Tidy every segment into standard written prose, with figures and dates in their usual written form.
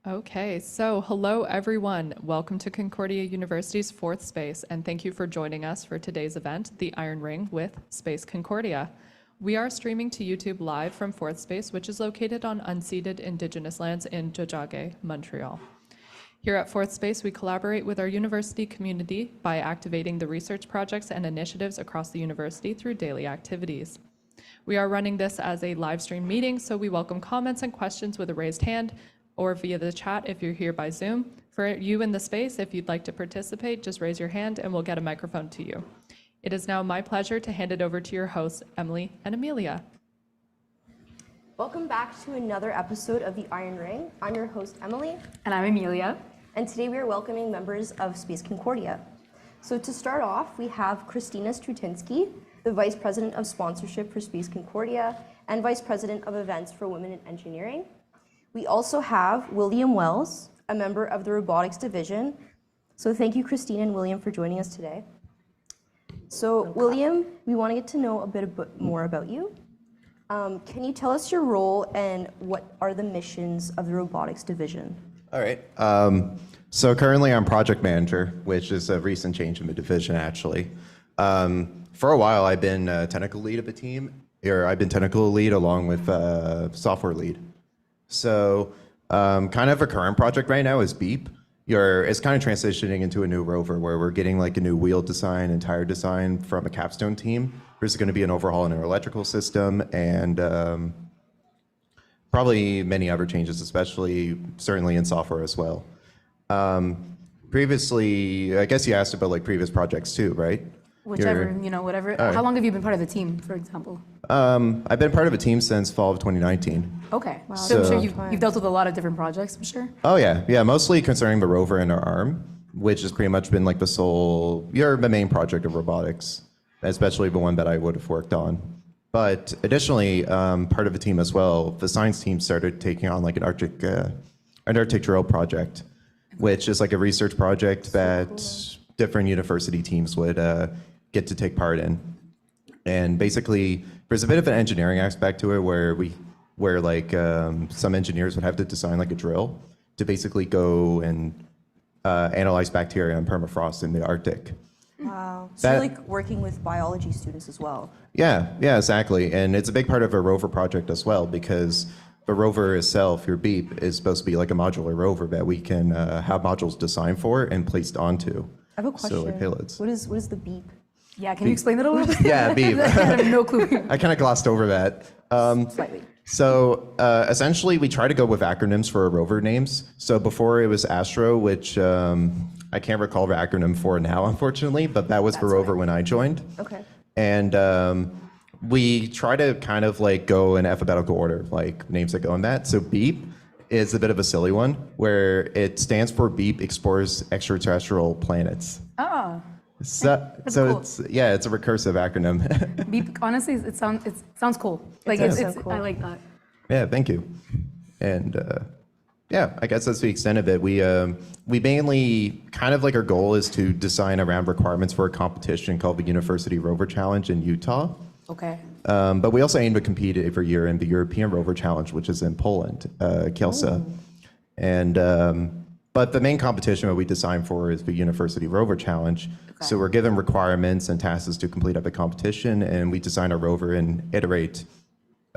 Okay, so hello everyone. Welcome to Concordia University's fourth space, and thank you for joining us for today's event, The Iron Ring with Space Concordia. We are streaming to YouTube live from fourth space, which is located on unceded Indigenous lands in Tiohtià:ke, Montreal. Here at fourth space, we collaborate with our university community by activating the research projects and initiatives across the university through daily activities. We are running this as a live stream meeting, so we welcome comments and questions with a raised hand or via the chat if you're here by Zoom. For you in the space, if you'd like to participate, just raise your hand and we'll get a microphone to you. It is now my pleasure to hand it over to your hosts, Emily and Emilia. Welcome back to another episode of The Iron Ring. I'm your host, Emily. And I'm Emilia. And today we are welcoming members of Space Concordia. So to start off, we have Christina Strutynski, the Vice President of Sponsorship for Space Concordia and Vice President of Events for Women in Engineering. We also have William Wells, a member of the Robotics Division. So thank you, Christina and William, for joining us today. So William, we want to get to know a bit more about you. Can you tell us your role and what are the missions of the Robotics Division? All right. So currently I'm project manager, which is a recent change in the division, actually. For a while, I've been technical lead of the team, or I've been technical lead along with software lead. So kind of a current project right now is Beep. It's kind of transitioning into a new rover where we're getting like a new wheel design and tire design from a capstone team. There's going to be an overhaul in our electrical system and probably many other changes, especially certainly in software as well. Previously, I guess you asked about like previous projects too, right? Whichever, whatever. Right. How long have you been part of the team, for example? I've been part of a team since fall of 2019. Okay. Wow. So I'm sure you've dealt with a lot of different projects, I'm sure. Oh yeah, mostly concerning the rover and our arm, which has pretty much been like the main project of robotics, especially the one that I would have worked on. But additionally, part of the team as well, the science team started taking on like an Arctic drill project, which is like a research project that different university teams would get to take part in. And basically, there's a bit of an engineering aspect to it where some engineers would have to design like a drill to basically go and analyze bacteria and permafrost in the Arctic. Wow. So you're like working with biology students as well? Yeah, exactly. And it's a big part of a rover project as well because the rover itself, your Beep, is supposed to be like a modular rover that we can have modules designed for and placed onto. I have a question. So like payloads. What is the Beep? Yeah, can you explain that a little bit? Yeah, Beep. I have no clue. I kind of glossed over that. Slightly. So essentially, we try to go with acronyms for our rover names. So before it was Astro, which I can't recall the acronym for now, unfortunately, but that was the rover when I joined. Okay. And we try to kind of like go in alphabetical order, like names that go in that. So Beep is a bit of a silly one, where it stands for Beep Explores Extraterrestrial Planets. Oh. So cool. it's a recursive acronym. Beep, honestly, it sounds cool. Like does sound cool. I like that. Yeah, thank you. And I guess that's the extent of it. We mainly kind of like our goal is to design around requirements for a competition called the University Rover Challenge in Utah. Okay. But we also aim to compete every year in the European Rover Challenge, which is in Poland, Kielce. And but the main competition that we design for is the University Rover Challenge. Okay. So we're given requirements and tasks to complete at the competition, and we design a rover and iterate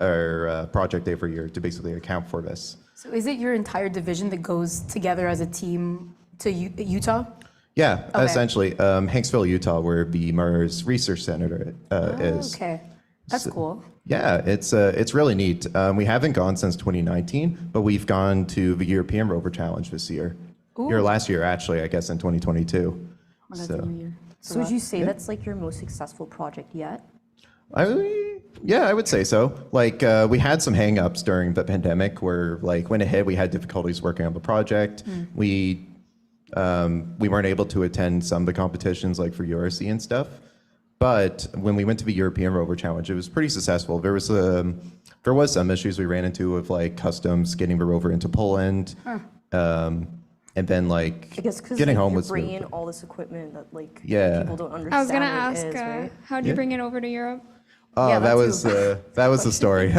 our project every year to basically account for this. So is it your entire division that goes together as a team to Utah? Yeah, Okay. essentially. Hanksville, Utah, where the Mars Research Center is. Okay, that's cool. Yeah, it's really neat. We haven't gone since 2019, but we've gone to the European Rover Challenge this year. Or last year, actually, I guess in 2022. Oh, that's a new year. So would you say that's like your most successful project yet? I would say so. Like we had some hang-ups during the pandemic where like when it hit, we had difficulties working on the project. We weren't able to attend some of the competitions like for URC and stuff. But when we went to the European Rover Challenge, it was pretty successful. There was some issues we ran into with like customs getting the rover into Poland. And then like I guess because getting home you're was bringing in smooth. all this equipment that like Yeah. people don't understand. I was gonna what it ask, is, right? how do you bring it over to Europe? Oh, Yeah, that too. was the story.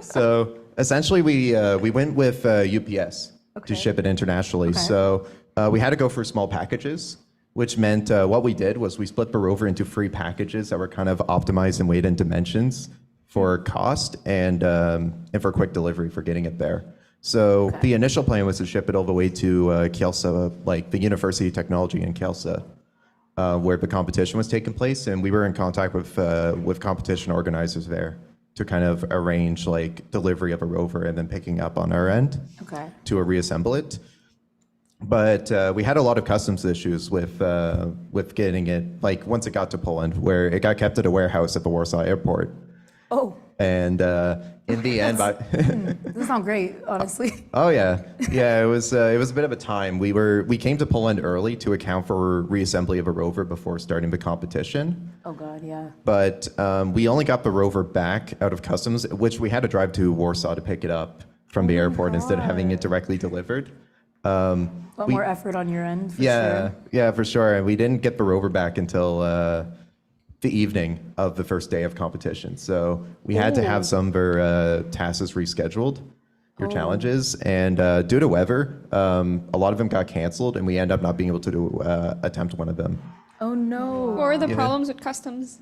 So essentially, we went with UPS. to ship it internationally. Okay. So we had to go for small packages, which meant what we did was we split the rover into 3 packages that were kind of optimized in weight and dimensions for cost and for quick delivery for getting it there. So the initial plan was to ship it all the way to Kielce, like the University of Technology in Kielce, where the competition was taking place, and we were in contact with competition organizers there to kind of arrange like delivery of a rover and then picking up on our end to reassemble it. But we had a lot of customs issues with getting it, like once it got to Poland, where it got kept at a warehouse at the Warsaw airport. Oh. And in the end, This sounds great, honestly. oh yeah, it was a bit of a time. We came to Poland early to account for reassembly of a rover before starting the competition. Oh God, yeah. But we only got the rover back out of customs, which we had to drive to Warsaw to pick it up from the airport instead of having it directly delivered. A lot more effort on your end, for sure. Yeah, for sure. And we didn't get the rover back until the evening of the first day of competition. So we had to have some of our tasks rescheduled, your challenges. And due to weather, a lot of them got canceled, and we end up not being able to attempt one of them. Oh no. What were the problems with customs?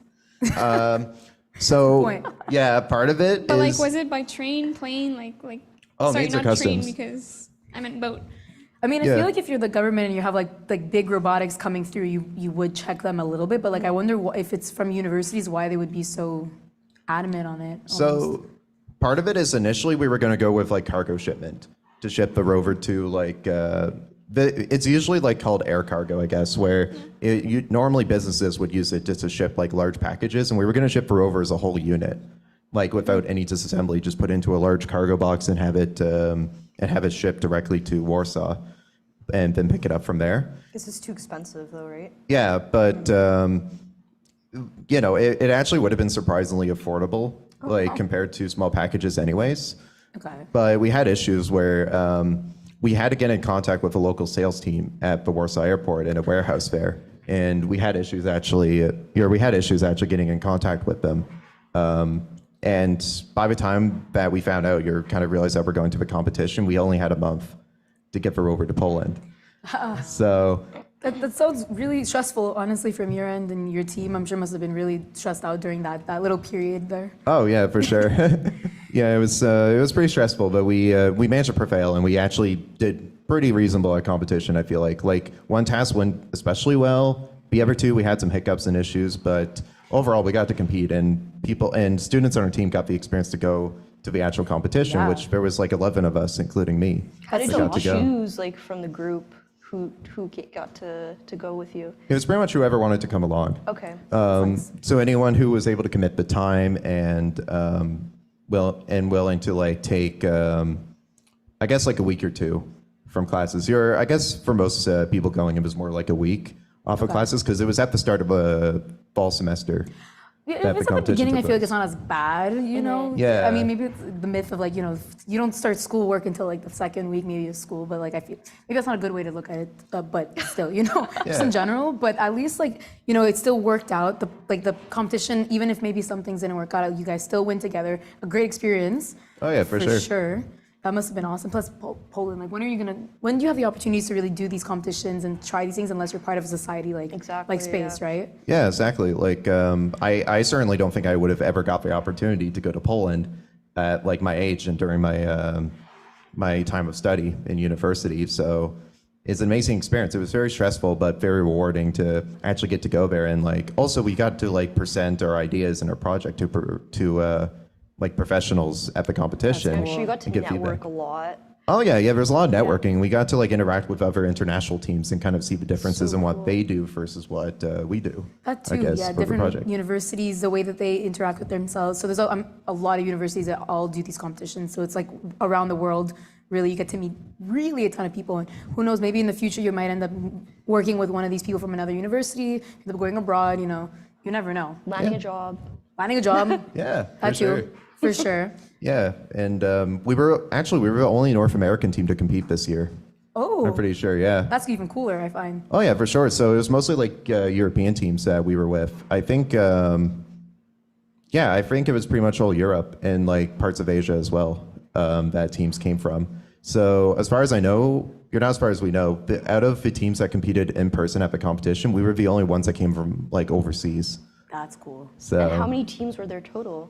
So, yeah, part of it But is... like, was it by train, plane, like? Oh, sorry, major not customs. train because I meant boat. I mean, I Yeah. feel like if you're the government and you have like big robotics coming through, you would check them a little bit. But like, I wonder if it's from universities, why they would be so adamant on it. Almost. So part of it is initially we were going to go with like cargo shipment to ship the rover to like it's usually like called air cargo, I guess, where normally businesses would use it just to ship like large packages, and we were going to ship the rover as a whole unit, like without any disassembly, just put into a large cargo box and have it shipped directly to Warsaw, and then pick it up from there. This is too expensive, though, right? Yeah, but you know, it actually would have been surprisingly affordable, like compared to small packages, anyways. Okay. But we had issues where we had to get in contact with the local sales team at the Warsaw Airport in a warehouse there, and we had issues actually. Getting in contact with them. And by the time that we found out, you kind of realized that we're going to the competition, we only had a month to get the rover to Poland. So That sounds really stressful, honestly, from your end and your team. I'm sure must have been really stressed out during that little period there. oh yeah, for sure. Yeah, it was pretty stressful, but we managed to prevail, and we actually did pretty reasonable at competition. I feel like one task went especially well. The other two, we had some hiccups and issues, but overall we got to compete, and people and students on our team got the experience to go to the actual competition, Yeah. which there was like 11 of us, including me. How did that you got to go. choose, like, from the group who got to go with you? It was pretty much whoever wanted to come along. Okay. So anyone who was able to commit the time and willing to like take, I guess like a week or two from classes. I guess for most people going, it was more like a week off of classes because it was at the start of a fall semester. Yeah, that if it's the at the beginning, I competition feel like took it's not as bad, you know? Yeah. I mean, maybe it's the myth of like, you know, you don't start school work until like the second week maybe of school, but like I feel, maybe that's not a good way to look at it, but still, you know, just in general. But at least like, you know, it still worked out. The competition, even if maybe some things didn't work out, you guys still went together. A great experience. Oh yeah, for sure. sure. That must have been awesome. Plus Poland, like when do you have the opportunities to really do these competitions and try these things unless you're part of a society like space, yeah. right? Yeah, exactly. Like I certainly don't think I would have ever got the opportunity to go to Poland at like my age and during my my time of study in university. So it's an amazing experience. It was very stressful, but very rewarding to actually get to go there. And like also we got to like present our ideas and our project to like professionals at the competition. I'm sure you got to and give network feedback. a lot. Oh yeah, there's a lot of networking. We got to like interact with other international teams and kind of see the differences in what they do versus what we do. That I too, guess, yeah. for the Different project. universities, the way that they interact with themselves. So there's a lot of universities that all do these competitions. So it's like around the world, really, you get to meet really a ton of people. And who knows, maybe in the future you might end up working with one of these people from another university, end up going abroad, you know. You never know. Landing a job. Finding a job, Yeah, for that sure. too, for sure. Yeah, and we were the only North American team to compete this year. Oh, I'm pretty sure. Yeah. that's even cooler, I find. Oh yeah, for sure. So it was mostly like European teams that we were with. I think, I think it was pretty much all Europe and like parts of Asia as well that teams came from. So as far as I know, you're not as far as we know, but out of the teams that competed in person at the competition, we were the only ones that came from like overseas. That's cool. So And how many teams were there total?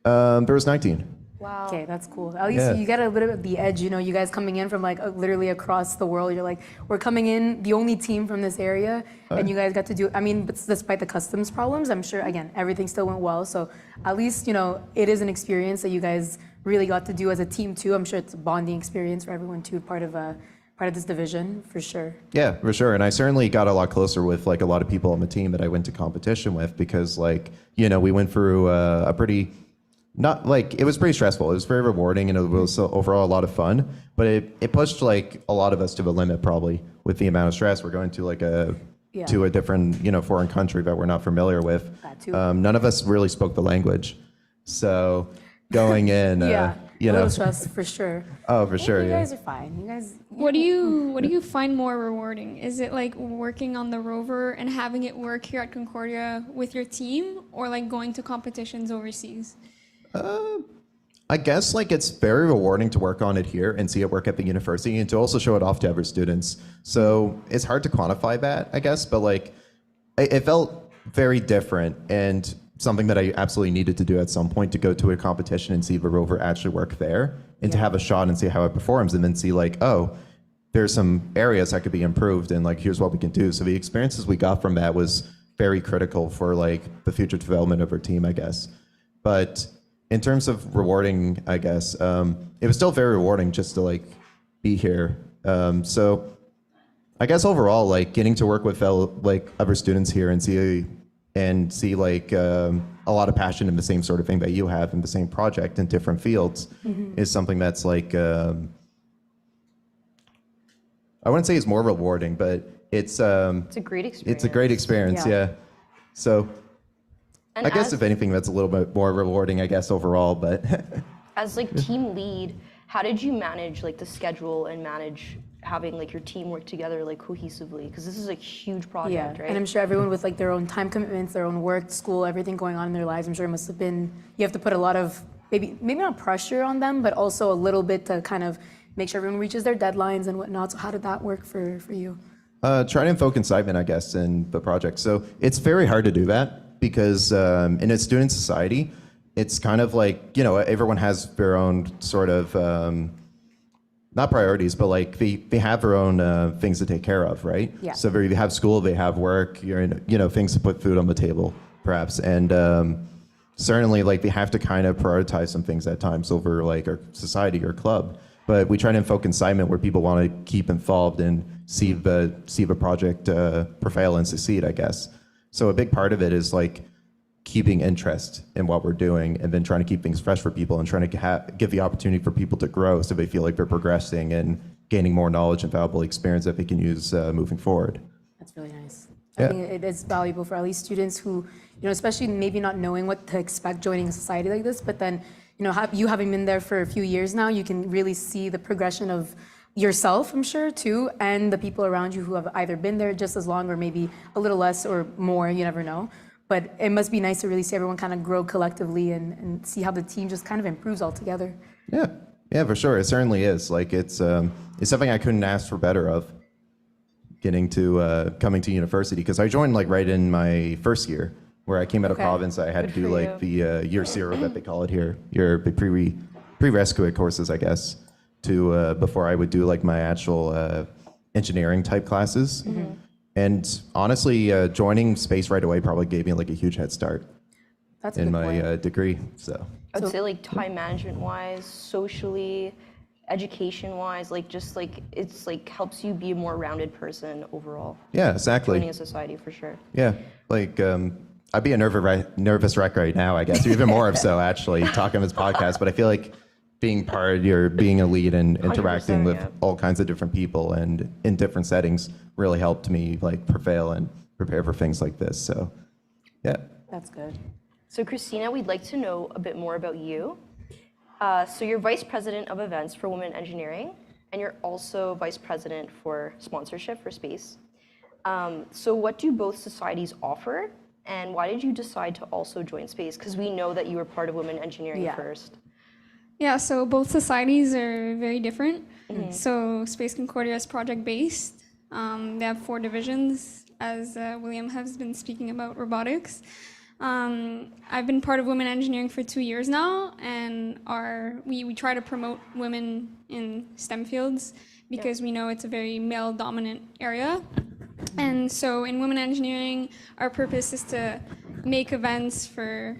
there was 19. Wow. Okay, that's cool. At least Yeah. you get a little bit of the edge, you know, you guys coming in from like literally across the world. You're like, we're coming in, the only team from this area, and you guys got to do, I mean, but despite the customs problems, I'm sure, again, everything still went well. So at least, you know, it is an experience that you guys really got to do as a team too. I'm sure it's a bonding experience for everyone too, part of this division, for sure. Yeah, for sure. And I certainly got a lot closer with like a lot of people on the team that I went to competition with because like, you know, we went through a pretty, not like, it was pretty stressful. It was very rewarding and it was overall a lot of fun, but it pushed like a lot of us to the limit probably with the amount of stress. We're going to like to a different, you know, foreign country that we're not familiar with. That too. None of us really spoke the language. So going in, Yeah, you a know. little stress for sure. Oh, for sure, You yeah. guys are fine. You guys. What do you find more rewarding? Is it like working on the rover and having it work here at Concordia with your team, or like going to competitions overseas? I guess like it's very rewarding to work on it here and see it work at the university and to also show it off to other students. So it's hard to quantify that, I guess, but like it felt very different and something that I absolutely needed to do at some point to go to a competition and see the rover actually work there and to have a shot and see how it performs and then see like, oh, there's some areas that could be improved and like, here's what we can do. So the experiences we got from that was very critical for like the future development of our team, I guess. But in terms of rewarding, I guess, it was still very rewarding just to like be here. So I guess overall, like getting to work with fellow like other students here and see like a lot of passion in the same sort of thing that you have in the same project in different fields is something that's like I wouldn't say it's more rewarding, but it's a great experience. It's a great experience, Yeah. yeah. So And I guess as, if anything, that's a little bit more rewarding, I guess, overall. But as like team lead, how did you manage like the schedule and manage having like your team work together like cohesively? Because this is a huge project, right? And I'm sure everyone with like their own time commitments, their own work, school, everything going on in their lives, I'm sure it must have been, you have to put a lot of, maybe not pressure on them, but also a little bit to kind of make sure everyone reaches their deadlines and whatnot. So how did that work for you? try to invoke incitement, I guess, in the project. So it's very hard to do that because in a student society, it's kind of like, you know, everyone has their own sort of, not priorities, but like they have their own things to take care of, right? Yeah. So they have school, they have work, you're in, you know, things to put food on the table, perhaps. And certainly like they have to kind of prioritize some things at times over like our society or club. But we try to invoke incitement where people want to keep involved and see the project prevail and succeed, I guess. So a big part of it is like keeping interest in what we're doing and then trying to keep things fresh for people and trying to give the opportunity for people to grow so they feel like they're progressing and gaining more knowledge and valuable experience that they can use moving forward. That's really nice. Yeah. I think it is valuable for at least students who, you know, especially maybe not knowing what to expect joining a society like this, but then, you know, you having been there for a few years now, you can really see the progression of yourself, I'm sure, too, and the people around you who have either been there just as long or maybe a little less or more, you never know. But it must be nice to really see everyone kind of grow collectively and see how the team just kind of improves altogether. Yeah, for sure. It certainly is. Like it's something I couldn't ask for better of getting to coming to university because I joined like right in my first year where I came out of province. I had to do like the year zero that they call it here, your prerequisite courses, I guess, to before I would do like my actual engineering type classes. Mm-hmm. And honestly, joining space right away probably gave me like a huge head start in my degree. So I would say like time management wise, socially, education wise, like just like it's like helps you be a more rounded person overall. Yeah, exactly. Joining a society for sure. Yeah, like I'd be a nervous wreck right now, I guess, or even more of so actually talking on this podcast. But I feel like being being a lead and interacting with all kinds of different people and in different settings really helped me like prevail and prepare for things like this. So, yeah. That's good. So Christina, we'd like to know a bit more about you. So you're Vice President of Events for Women in Engineering, and you're also Vice President for Sponsorship for Space. So what do both societies offer, and why did you decide to also join Space? Because we know that you were part of Women in Engineering first. Yeah, so both societies are very different. So Space Concordia is project-based. They have 4 divisions, as William has been speaking about robotics. I've been part of Women Engineering for 2 years now, and we try to promote women in STEM fields because we know it's a very male-dominant area. And so in Women Engineering, our purpose is to make events for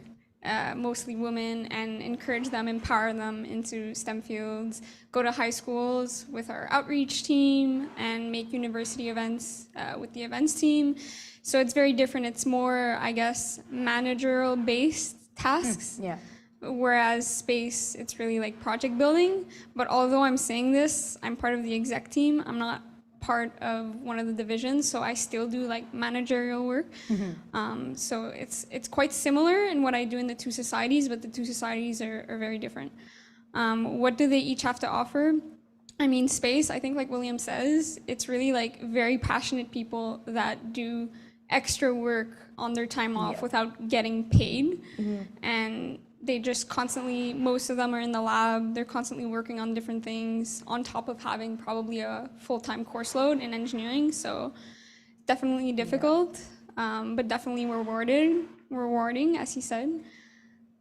mostly women and encourage them, empower them into STEM fields, go to high schools with our outreach team, and make university events with the events team. So it's very different. It's more, I guess, managerial-based tasks. Yeah. Whereas space, it's really like project building. But although I'm saying this, I'm part of the exec team. I'm not part of one of the divisions, so I still do like managerial work. So it's quite similar in what I do in the 2 societies, but the 2 societies are very different. What do they each have to offer? I mean, space, I think like William says, it's really like very passionate people that do extra work on their time off without getting paid. And they just constantly, most of them are in the lab, they're constantly working on different things on top of having probably a full-time course load in engineering. So definitely difficult, but definitely rewarding, as he said.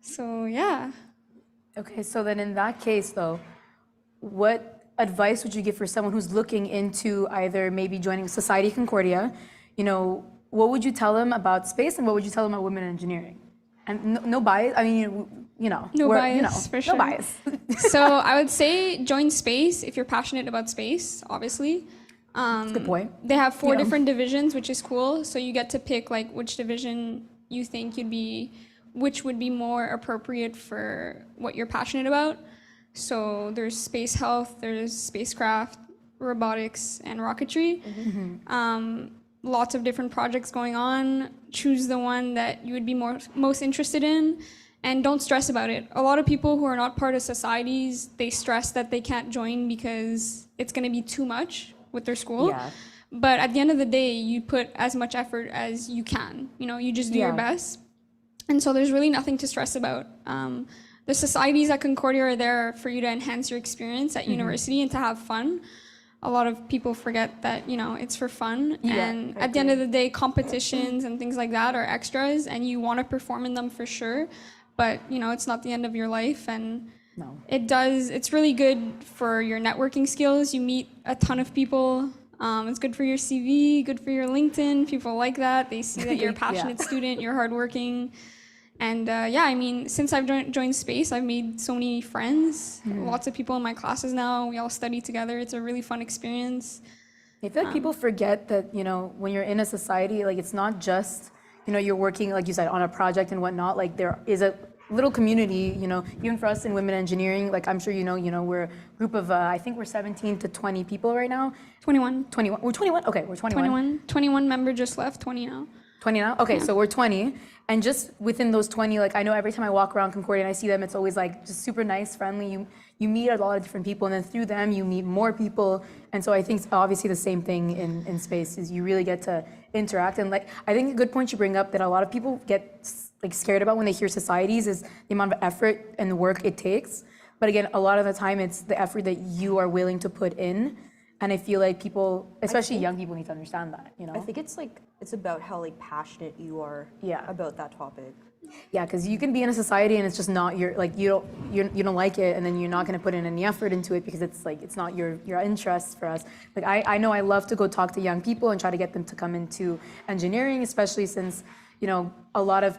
So yeah. Okay, so then in that case though, what advice would you give for someone who's looking into either maybe joining Society Concordia? You know, what would you tell them about space and what would you tell them about women in engineering? And no bias, I mean, you know. No bias, for sure. No bias. So I would say join space if you're passionate about space, obviously. That's a good point. They have 4 different divisions, which is cool. So you get to pick like which division you think which would be more appropriate for what you're passionate about. So there's space health, there's spacecraft, robotics, and rocketry. Lots of different projects going on. Choose the one that you would be most interested in, and don't stress about it. A lot of people who are not part of societies, they stress that they can't join because it's going to be too much with their school. Yeah. But at the end of the day, you put as much effort as you can. You know, you just do your best. And so there's really nothing to stress about. The societies at Concordia are there for you to enhance your experience at university and to have fun. A lot of people forget that, you know, it's for fun. And at the end of the day, competitions and things like that are extras, and you want to perform in them for sure. But, you know, it's not the end of your life. And it's really good for your networking skills. You meet a ton of people. It's good for your CV, good for your LinkedIn. People like that. They see that you're a passionate student, you're hardworking. And I mean, since I've joined Space, I've made so many friends. Lots of people in my classes now. We all study together. It's a really fun experience. I feel like people forget that, you know, when you're in a society, like it's not just, you know, you're working, like you said, on a project and whatnot. Like there is a little community, you know, even for us in women engineering, like I'm sure you know, we're a group of, I think we're 17 to 20 people right now. 21. 21. We're 21? Okay, we're 21. 21 member just left, 20 now. 20 now? Okay, so we're 20. And just within those 20, like I know every time I walk around Concordia and I see them, it's always like just super nice, friendly. You meet a lot of different people, and then through them you meet more people. And so I think it's obviously the same thing in space is you really get to interact. And like I think a good point you bring up that a lot of people get like scared about when they hear societies is the amount of effort and work it takes. But again, a lot of the time it's the effort that you are willing to put in. And I feel like people, especially young people, need to understand that, you know? I think it's about how like passionate you are about that topic. Yeah, because you can be in a society and it's just not your, like you don't like it, and then you're not going to put in any effort into it because it's like it's not your interest for us. Like I know I love to go talk to young people and try to get them to come into engineering, especially since, you know, a lot of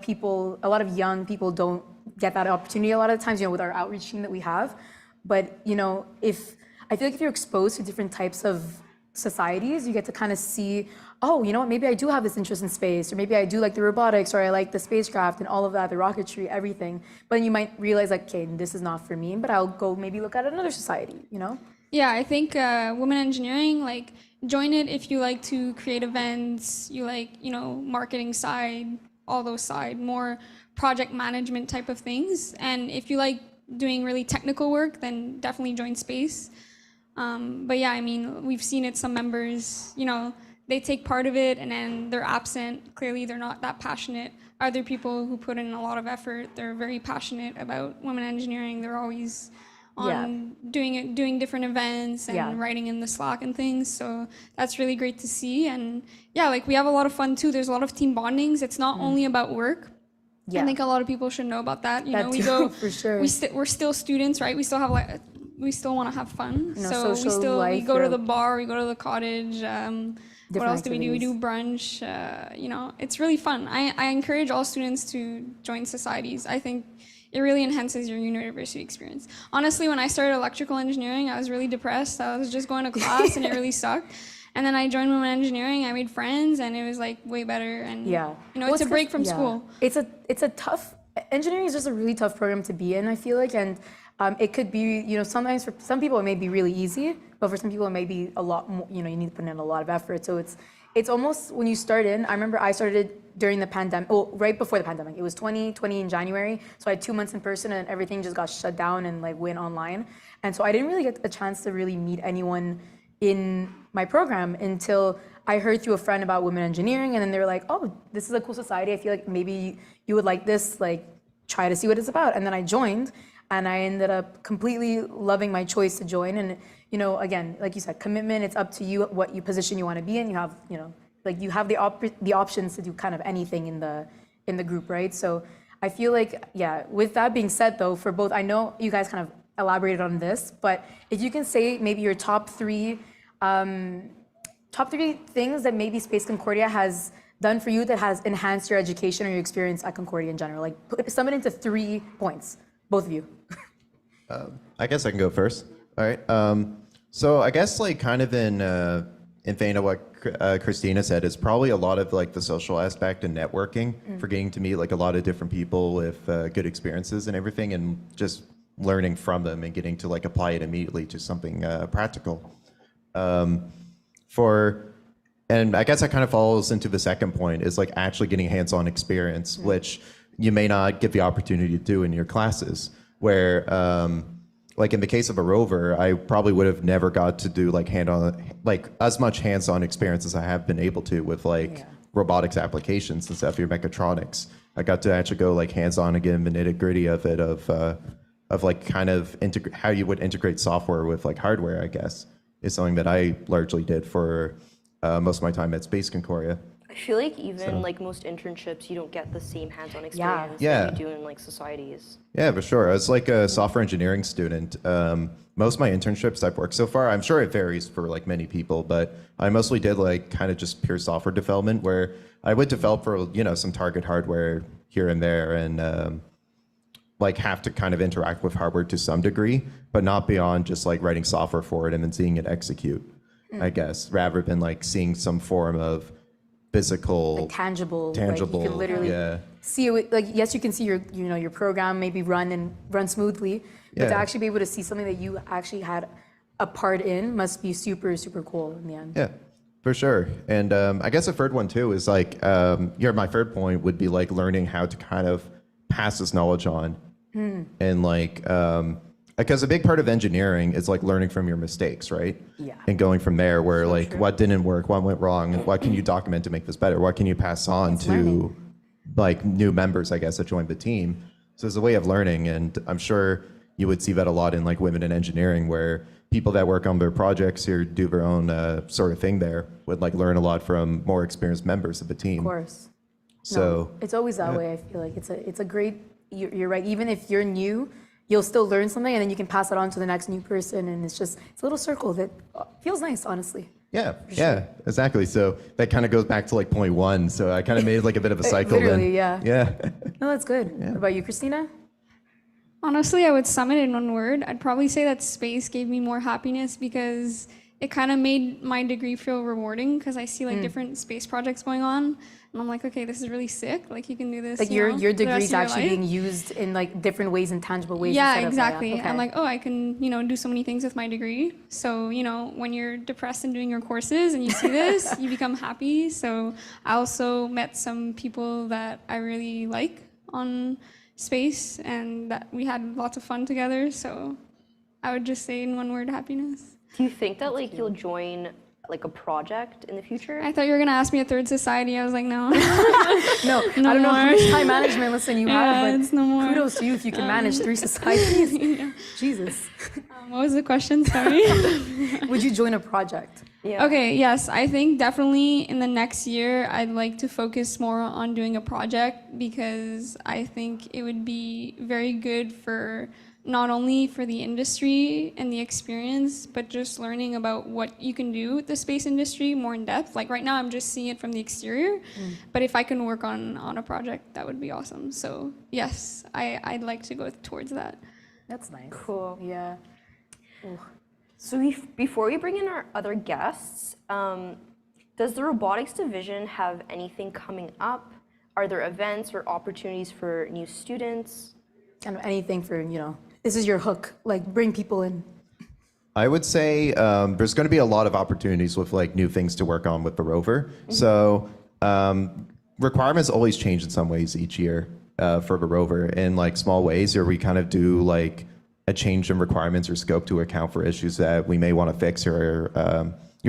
young people don't get that opportunity a lot of times, you know, with our outreach team that we have. But, you know, I feel like if you're exposed to different types of societies, you get to kind of see, oh, you know what, maybe I do have this interest in space, or maybe I do like the robotics, or I like the spacecraft and all of that, the rocketry, everything. But then you might realize like, okay, this is not for me, but I'll go maybe look at another society, you know? Yeah, I think women engineering, like join it if you like to create events, you like, you know, marketing side, all those side, more project management type of things. And if you like doing really technical work, then definitely join space. But yeah, I mean, we've seen it, some members, you know, they take part of it and then they're absent. Clearly, they're not that passionate. Other people who put in a lot of effort, they're very passionate about women engineering. They're always on doing different events and writing in the Slack and things. So that's really great to see. And yeah, like we have a lot of fun too. There's a lot of team bondings. It's not only about work. I think a lot of people should know about that. You know, we go for sure. We're still students, right? We still have we still want to have fun. You know, so we go to the bar, we go to the cottage. What else do we do? We do brunch. You know, it's really fun. I encourage all students to join societies. I think it really enhances your university experience. Honestly, when I started electrical engineering, I was really depressed. I was just going to class and it really sucked. And then I joined women engineering. I made friends, and it was like way better. And you know, it's a break from school. It's a tough. Engineering is just a really tough program to be in, I feel like, and it could be, you know, sometimes for some people it may be really easy, but for some people it may be a lot more. You know, you need to put in a lot of effort. So it's almost when you start in. I remember I started during the pandemic. Well, right before the pandemic. It was 2020 in January. So I had 2 months in person, and everything just got shut down and like went online. And so I didn't really get a chance to really meet anyone in my program until I heard through a friend about women engineering, and then they were like, "Oh, this is a cool society. I feel like maybe you would like this. Like, try to see what it's about." And then I joined, and I ended up completely loving my choice to join. And you know, again, like you said, commitment. It's up to you what you position you want to be in. You have, you know, like you have the options to do kind of anything in the group, right? So I feel like, yeah. With that being said, though, for both, I know you guys kind of elaborated on this, but if you can say maybe your top three things that maybe Space Concordia has done for you that has enhanced your education or your experience at Concordia in general, like sum it into 3 points, both of you. I guess I can go first. All right. So I guess like kind of in vein of what Christina said, it's probably a lot of like the social aspect and networking for getting to meet like a lot of different people with good experiences and everything, and just learning from them and getting to like apply it immediately to something practical. And I guess that kind of follows into the second point, is like actually getting hands-on experience, which you may not get the opportunity to do in your classes, where like in the case of a rover, I probably would have never got to do like as much hands-on experience as I have been able to with like robotics applications and stuff, your mechatronics. I got to actually go like hands-on again, the nitty-gritty of it, of like kind of how you would integrate software with like hardware, I guess, is something that I largely did for most of my time at Space Concordia. I feel like even like most internships, you don't get the same hands-on experience that you do in like societies. Yeah, for sure. As like a software engineering student, most of my internships I've worked so far, I'm sure it varies for like many people, but I mostly did like kind of just pure software development, where I would develop for, you know, some target hardware here and there, and like have to kind of interact with hardware to some degree, but not beyond just like writing software for it and then seeing it execute, I guess, rather than like seeing some form of physical, like tangible. Like you can literally see it. Like, yes, you can see your program maybe run smoothly, but to actually be able to see something that you actually had a part in must be super, super cool in the end. Yeah, for sure. And I guess a third one too is like, my third point would be like learning how to kind of pass this knowledge on. And like, because a big part of engineering is like learning from your mistakes, right? Yeah. And going from there, where so like what didn't work, what went wrong, and what can you document to make this better? What can you pass on to like new members, I guess, that join the team? So it's a way of learning, and I'm sure you would see that a lot in like women in engineering, where people that work on their projects or do their own sort of thing there would like learn a lot from more experienced members of the team. Of course. So it's always that way. I feel like it's a great. You're right. Even if you're new, you'll still learn something, and then you can pass it on to the next new person, and it's a little circle that feels nice, honestly. Yeah, exactly. So that kind of goes back to like point one. So I kind of made like a bit of a cycle. Literally, then. Yeah. No, that's good. What about you, Christina? Honestly, I would sum it in one word. I'd probably say that space gave me more happiness, because it kind of made my degree feel rewarding, because I see like different space projects going on. And I'm like, okay, this is really sick. Like, you can do this. Like your degree is actually being used in like different ways, in tangible ways. Yeah, exactly. Okay. I'm like, oh, I can, do so many things with my degree. So, when you're depressed and doing your courses and you see this, you become happy. So I also met some people that I really like on space, and that we had lots of fun together. So I would just say in one word, happiness. Do you think that like you'll join like a project in the future? I thought you were gonna ask me a third society. I was like, no. No, I don't know how more. much time management lesson you Yeah, have, but it's no more. kudos to you if you can manage 3 societies. Jesus. What was the question? Sorry. Would you join a project? Yeah. Okay, yes, I think definitely in the next year, I'd like to focus more on doing a project because I think it would be very good for not only for the industry and the experience, but just learning about what you can do with the space industry more in depth. Like right now, I'm just seeing it from the exterior, but if I can work on a project, that would be awesome. So yes, I'd like to go towards that. That's nice. Cool. Yeah. So before we bring in our other guests, does the robotics division have anything coming up? Are there events or opportunities for new students? Kind of anything for, this is your hook, like bring people in. I would say there's going to be a lot of opportunities with like new things to work on with the rover. So requirements always change in some ways each year for the rover in like small ways, or we kind of do like a change in requirements or scope to account for issues that we may want to fix or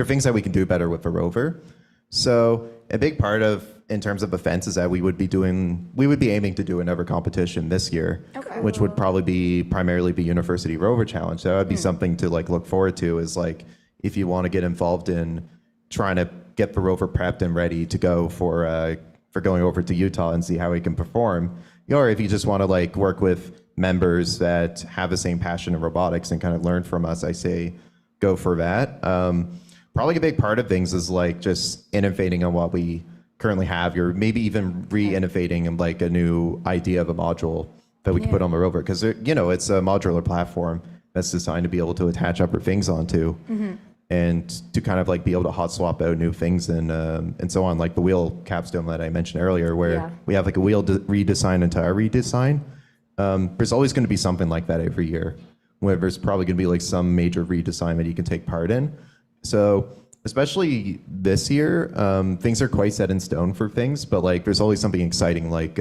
things that we can do better with the rover. So a big part of, in terms of events, is that we would be aiming to do another competition this year, which would probably primarily be University Rover Challenge. So that would be something to like look forward to, is like if you want to get involved in trying to get the rover prepped and ready to go for going over to Utah and see how we can perform, or if you just want to like work with members that have the same passion in robotics and kind of learn from us, I say go for that. Probably a big part of things is like just innovating on what we currently have, or maybe even re-innovating in like a new idea of a module that we can put on the rover, because it's a modular platform that's designed to be able to attach other things onto, and to kind of like be able to hot swap out new things and so on, like the wheel capstone that I mentioned earlier, where we have like a wheel redesign and tire redesign. There's always going to be something like that every year, where there's probably going to be like some major redesign that you can take part in. So especially this year, things are quite set in stone for things, but like there's always something exciting, like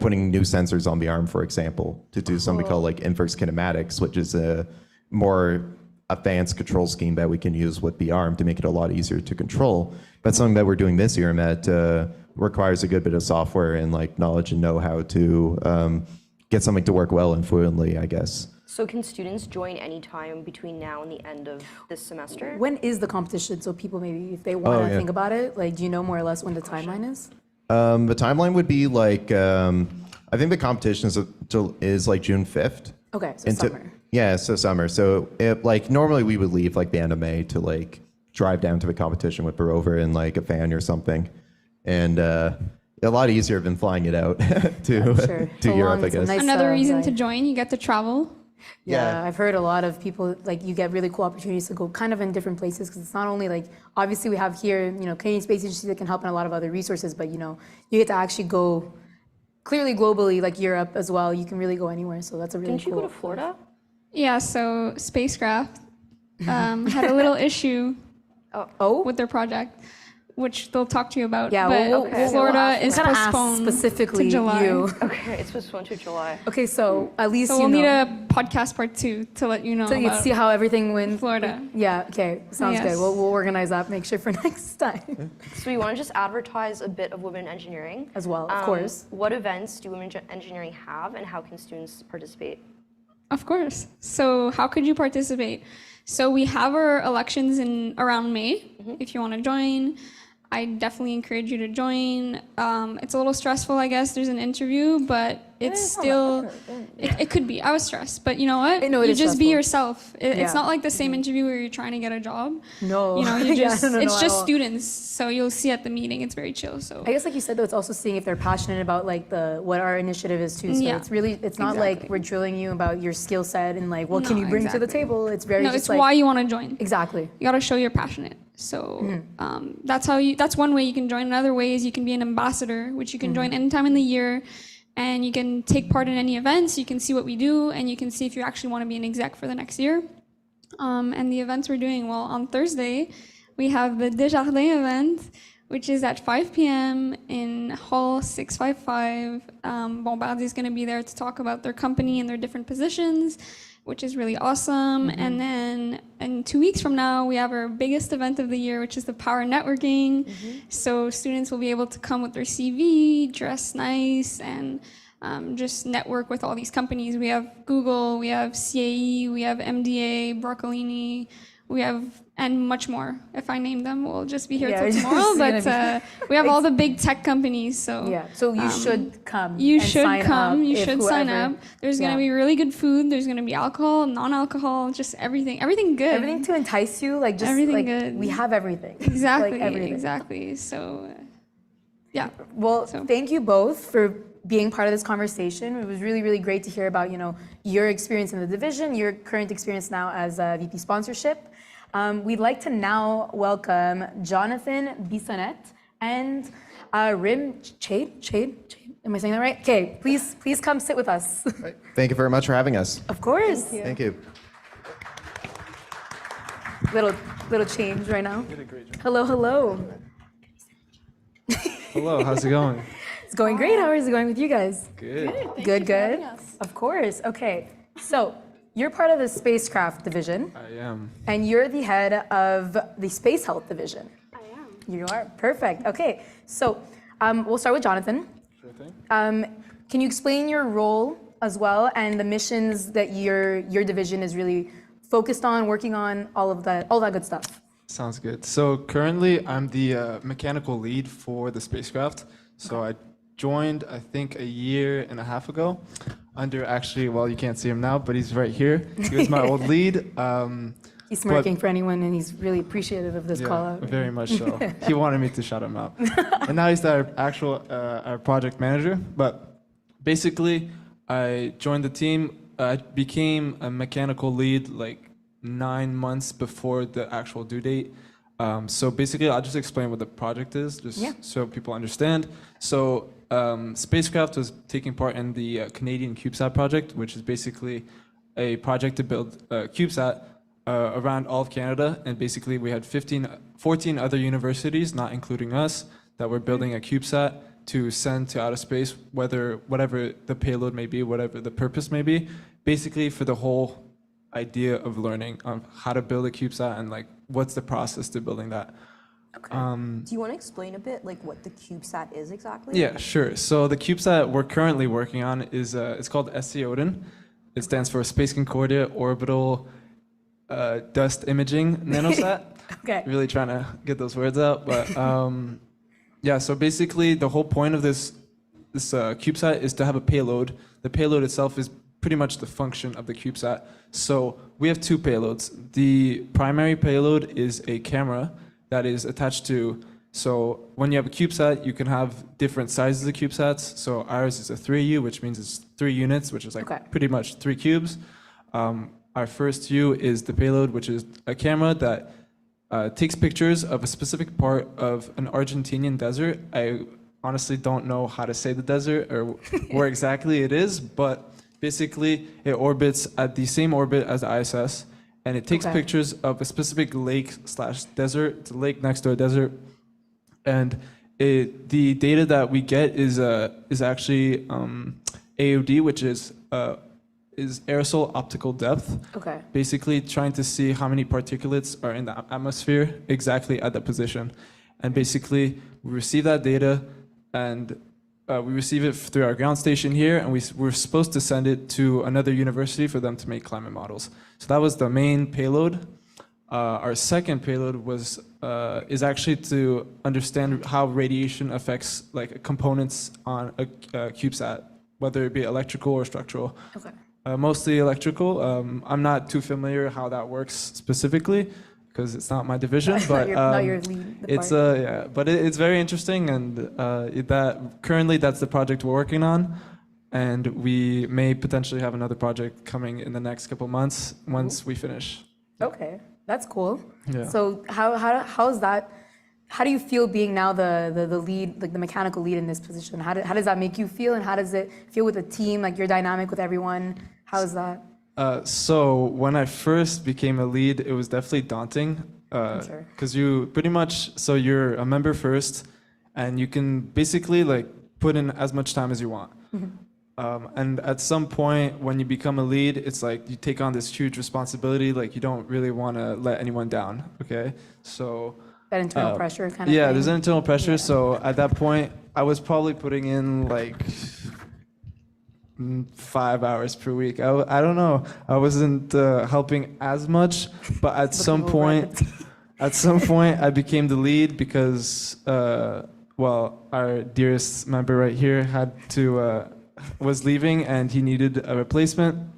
putting new sensors on the arm, for example, to do something called like inverse kinematics, which is a more advanced control scheme that we can use with the arm to make it a lot easier to control. That's something that we're doing this year, and that requires a good bit of software and like knowledge and know-how to get something to work well and fluently, I guess. So can students join anytime between now and the end of this semester? When is the competition? So people maybe, if they want to think about it, like, do you know more or less when the timeline is? The timeline would be like, I think the competition is like June 5th. Okay, so summer. Yeah, so summer. So like normally we would leave like the end of May to like drive down to the competition with the rover in like a van or something. And a lot easier than flying it out to Europe, I guess. Nice, Another reason to join, you get to travel. Yeah, I've heard a lot of people, like, you get really cool opportunities to go kind of in different places, because it's not only like, obviously we have here, Canadian Space Agency that can help in a lot of other resources, but you get to actually go clearly globally, like Europe as well. You can really go anywhere, so that's a really Didn't cool. you go to Florida? Yeah, so Spacecraft had a little issue with their project, which they'll talk to you about. Yeah, but Florida is We'll ask postponed specifically to July. you. Okay, it's postponed to July. Okay, so at least So we'll need a podcast part 2 to let you know so you about see how everything went. Florida. Yeah, okay, sounds Yes. good. We'll organize that, make sure for next time. So we want to just advertise a bit of women in engineering. As well, of course. What events do women in engineering have, and how can students participate? Of course. So how could you participate? So we have our elections in around May. If you want to join, I definitely encourage you to join. It's a little stressful, I guess. There's an interview, but it's still, it could be. I was stressed, but you know what? No, it you is just be stressful. yourself. It's not like the same interview where you're trying to get a job. No. You Yeah, just, no, it's at just all. students. So you'll see at the meeting, it's very chill. So I guess like you said, though, it's also seeing if they're passionate about like what our initiative is too. So Yeah. it's not like Exactly. we're drilling you about your skill set and like what No, can you bring to the exactly. table. It's very no, just it's like why you want to join. exactly. You got to show you're passionate. So that's one way you can join. Another way is you can be an ambassador, which you can join anytime in the year, and you can take part in any events. You can see what we do, and you can see if you actually want to be an exec for the next year. And the events we're doing, well, on Thursday, we have the Desjardins event, which is at 5 p.m. in Hall 655. Bombardier is going to be there to talk about their company and their different positions. which is really awesome. And then in 2 weeks from now, we have our biggest event of the year, which is the Power Networking. So students will be able to come with their CV, dress nice, and just network with all these companies. We have Google, we have CAE, we have MDA, Broccolini, we have, and much more. If I name them, we'll just be here till tomorrow. But we have all the big tech companies. So so you should come. You and should sign come. up You if should sign up. There's gonna be really good food. There's gonna be alcohol, non-alcohol, just everything. Everything good. Everything to entice you, like just Everything like good. we have everything. Exactly. Like everything. Exactly. So, yeah. Well, thank you both for being part of this conversation. It was really, really great to hear about, your experience in the division, your current experience now as VP sponsorship. We'd like to now welcome Jonathan Bissonnette and Rym Chaid. Am I saying that right? Okay, please come sit with us. Thank you very much for having us. Of course. Thank you. Little change right now. Hello. Hello, how's it going? It's going great. How is it going with you guys? Good. Good. Of course. Okay. So you're part of the Spacecraft division. I am. And you're the head of the Space Health division. I am. You are. Perfect. Okay. So we'll start with Jonathan. Sure thing. Can you explain your role as well and the missions that your division is really focused on, working on, all that good stuff? Sounds good. So currently I'm the mechanical lead for the spacecraft. So I joined, I think, 1.5 years ago under actually, well, you can't see him now, but he's right here. He was my old lead. He's smirking for anyone, and he's really appreciative of this call out. Very much so. He wanted me to shout him out. And now he's our project manager. But basically, I joined the team. I became a mechanical lead like 9 months before the actual due date. So basically, I'll just explain what the project is, so people understand. So Spacecraft was taking part in the Canadian CubeSat project, which is basically a project to build a CubeSat around all of Canada. And basically, we had 14 other universities, not including us, that were building a CubeSat to send to outer space, whatever the payload may be, whatever the purpose may be, basically for the whole idea of learning how to build a CubeSat and like what's the process to building that. Okay. Do you want to explain a bit like what the CubeSat is exactly? Yeah, sure. So the CubeSat we're currently working on is it's called SC Odin. It stands for Space Concordia Orbital Dust Imaging Nanosat. Okay. Really trying to get those words out, but yeah. So basically, the whole point of this CubeSat is to have a payload. The payload itself is pretty much the function of the CubeSat. So we have 2 payloads. The primary payload is a camera that is attached to, so when you have a CubeSat, you can have different sizes of CubeSats. So ours is a 3U, which means it's 3 units, which is like pretty much 3 cubes. Our first U is the payload, which is a camera that takes pictures of a specific part of an Argentinian desert. I honestly don't know how to say the desert or where exactly it is, but basically, it orbits at the same orbit as the ISS, and it takes pictures of a specific lake/desert. It's a lake next to a desert, and the data that we get is actually AOD, which is aerosol optical depth. Okay. Basically, trying to see how many particulates are in the atmosphere exactly at that position, and basically we receive that data and. We receive it through our ground station here, and we're supposed to send it to another university for them to make climate models. So that was the main payload. Our second payload is actually to understand how radiation affects like components on a CubeSat, whether it be electrical or structural. Okay. Mostly electrical. I'm not too familiar how that works specifically, because it's not my division, but not your lead. It's but it's very interesting, and currently that's the project we're working on, and we may potentially have another project coming in the next couple months once we finish. Okay, that's cool. Yeah. So how's that? How do you feel being now the lead, like the mechanical lead in this position? How does that make you feel, and how does it feel with the team, like your dynamic with everyone? How's that? So when I first became a lead, it was definitely daunting because you pretty much, so you're a member first and you can basically like put in as much time as you want. Mm-hmm. And at some point, when you become a lead, it's like you take on this huge responsibility. Like you don't really want to let anyone down. Okay, so That internal pressure kind of yeah, thing. there's an internal pressure. Yeah. So at that point, I was probably putting in like 5 hours per week. I don't know. I wasn't helping as much, but at some point, I became the lead because well, our dearest member right here had to was leaving and he needed a replacement.